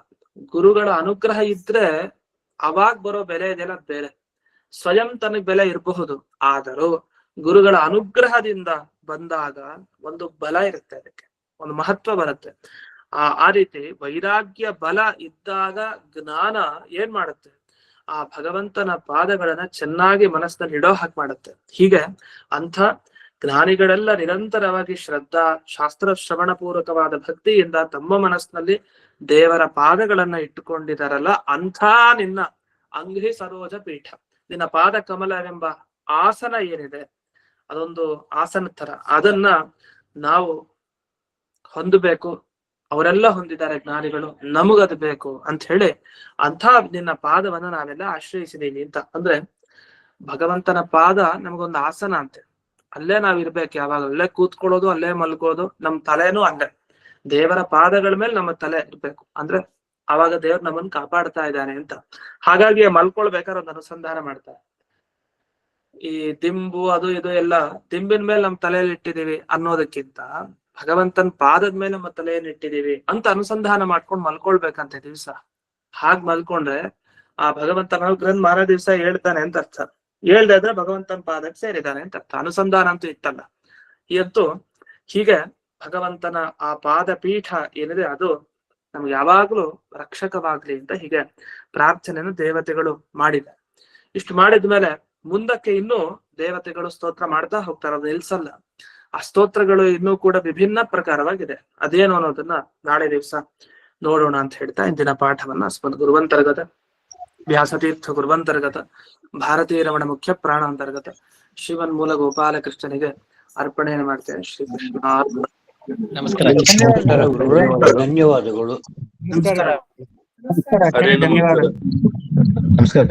ಗುರುಗಳ ಅನುಗ್ರಹ ಇದ್ರೆ ಅವಾಗ ಬರೋ ಬೆಲೆ ಇದೆಲ್ಲ ಬೇರೆ. ಸ್ವಯಂ ತನಗ್ ಬೆಲೆ ಇರಬಹುದು, ಆದರೂ ಗುರುಗಳ ಅನುಗ್ರಹದಿಂದ ಬಂದಾಗ ಒಂದು ಬಲ ಇರುತ್ತೆ, ಅದಕ್ಕೆ ಒಂದು ಮಹತ್ವ ಬರುತ್ತೆ. ಆ ರೀತಿ ವೈರಾಗ್ಯ ಬಲ ಇದ್ದಾಗ ಜ್ಞಾನ ಏನ್ ಮಾಡುತ್ತೆ, ಆ ಭಗವಂತನ ಪಾದಗಳನ್ನ ಚೆನ್ನಾಗಿ ಮನಸ್ಸಿನಲ್ಲಿ ಇಡೋ ಹಾಗೆ ಮಾಡುತ್ತೆ. ಹೀಗೆ ಅಂಥ ಜ್ಞಾನಿಗಳೆಲ್ಲ ನಿರಂತರವಾಗಿ ಶ್ರದ್ಧಾ ಶಾಸ್ತ್ರ ಶ್ರವಣ ಪೂರ್ವಕವಾದ ಭಕ್ತಿಯಿಂದ ತಮ್ಮ ಮನಸ್ಸಿನಲ್ಲಿ ದೇವರ ಪಾದಗಳನ್ನ ಇಟ್ಟುಕೊಂಡಿದಾರಲ್ಲ, ಅಂಥ ನಿನ್ನ ಅಂಘ್ರಿ ಸರೋಜ ಪೀಠ, ನಿನ್ನ ಪಾದ ಕಮಲವೆಂಬ ಆಸನ ಏನಿದೆ, ಅದೊಂದು ಆಸನ ತರ, ಅದನ್ನ ನಾವು ಹೊಂದಬೇಕು. ಅವರೆಲ್ಲ ಹೊಂದಿದ್ದಾರೆ ಜ್ಞಾನಿಗಳು, ನಮಗದು ಬೇಕು ಅಂತ ಹೇಳಿ ಅಂಥ ನಿನ್ನ ಪಾದವನ್ನ ನಾವೆಲ್ಲ ಆಶ್ರಯಿಸಿದೀವಿ ಅಂತ. ಅಂದ್ರೆ ಭಗವಂತನ ಪಾದ ನಮಗೊಂದು ಆಸನ ಅಂತೆ, ಅಲ್ಲೇ ನಾವ್ ಇರ್ಬೇಕು, ಯಾವಾಗ ಅಲ್ಲೇ ಕೂತ್ಕೊಳ್ಳೋದು, ಅಲ್ಲೇ ಮಲ್ಗೋದು, ನಮ್ ತಲೆನೂ ಅಲ್ಲೇ, ದೇವರ ಪಾದಗಳ ಮೇಲೆ ನಮ್ಮ ತಲೆ ಇರ್ಬೇಕು. ಅಂದ್ರೆ ಅವಾಗ ದೇವ್ರು ನಮ್ಮನ್ನು ಕಾಪಾಡ್ತಾ ಇದ್ದಾನೆ ಅಂತ. ಹಾಗಾಗಿ ಮಲ್ಕೊಳ್ಬೇಕಾದ್ರೆ ಒಂದು ಅನುಸಂಧಾನ ಮಾಡ್ತಾರೆ. ಈ ದಿಂಬು ಅದು ಇದು ಎಲ್ಲ ದಿಂಬಿನ ಮೇಲೆ ನಮ್ ತಲೆಯಲ್ಲಿ ಇಟ್ಟಿದೀವಿ ಅನ್ನೋದಕ್ಕಿಂತ ಭಗವಂತನ ಪಾದದ ಮೇಲೆ ನಮ್ಮ ತಲೆಯನ್ನು ಇಟ್ಟಿದೀವಿ ಅಂತ ಅನುಸಂಧಾನ ಮಾಡ್ಕೊಂಡು ಮಲ್ಕೊಳ್ಬೇಕಂತ ದಿವ್ಸ. ಹಾಗ್ ಮಲ್ಕೊಂಡ್ರೆ ಆ ಭಗವಂತನ ಅನುಗ್ರಹ ಮಾರ ದಿವ್ಸ ಹೇಳ್ತಾನೆ ಅಂತ ಅರ್ಥ. ಹೇಳ್ದೆ ಆದ್ರೆ ಭಗವಂತನ ಪಾದಕ್ಕೆ ಸೇರಿದ್ದಾನೆ ಅಂತ ಅರ್ಥ. ಅನುಸಂಧಾನ ಅಂತೂ ಇತ್ತಲ್ಲ. ಇವತ್ತು ಹೀಗೆ ಭಗವಂತನ ಆ ಪಾದ ಪೀಠ ಏನಿದೆ ಅದು ನಮ್ಗೆ ಯಾವಾಗ್ಲೂ ರಕ್ಷಕವಾಗ್ಲಿ ಅಂತ ಹೀಗೆ ಪ್ರಾರ್ಥನೆಯನ್ನು ದೇವತೆಗಳು ಮಾಡಿದೆ. ಇಷ್ಟು ಮಾಡಿದ್ಮೇಲೆ ಮುಂದಕ್ಕೆ ಇನ್ನೂ ದೇವತೆಗಳು ಸ್ತೋತ್ರ ಮಾಡ್ತಾ ಹೋಗ್ತಾರೆ, ಅದು ನಿಲ್ಸಲ್ಲ. ಆ ಸ್ತೋತ್ರಗಳು ಇನ್ನೂ ಕೂಡ ವಿಭಿನ್ನ ಪ್ರಕಾರವಾಗಿದೆ. ಅದೇನು ಅನ್ನೋದನ್ನ ನಾಳೆ ದಿವಸ ನೋಡೋಣ ಅಂತ ಹೇಳ್ತಾ ಇಂದಿನ ಪಾಠವನ್ನ ಅಸ್ಮದ್ ಗುರುವಂತರ್ಗತ ವ್ಯಾಸತೀರ್ಥ ಗುರುವಂತರ್ಗತ ಭಾರತೀಯ ರಮಣ ಮುಖ್ಯ ಪ್ರಾಣ ಅಂತರ್ಗತ ಶ್ರೀಮನ್ ಮೂಲ ಗೋಪಾಲಕೃಷ್ಣನಿಗೆ ಅರ್ಪಣೆಯನ್ನು ಮಾಡ್ತೇನೆ. ಶ್ರೀಕೃಷ್ಣ ನಮಸ್ಕಾರ. ಧನ್ಯವಾದಗಳು. ನಮಸ್ಕಾರ. ಧನ್ಯವಾದ. ನಮಸ್ಕಾರ.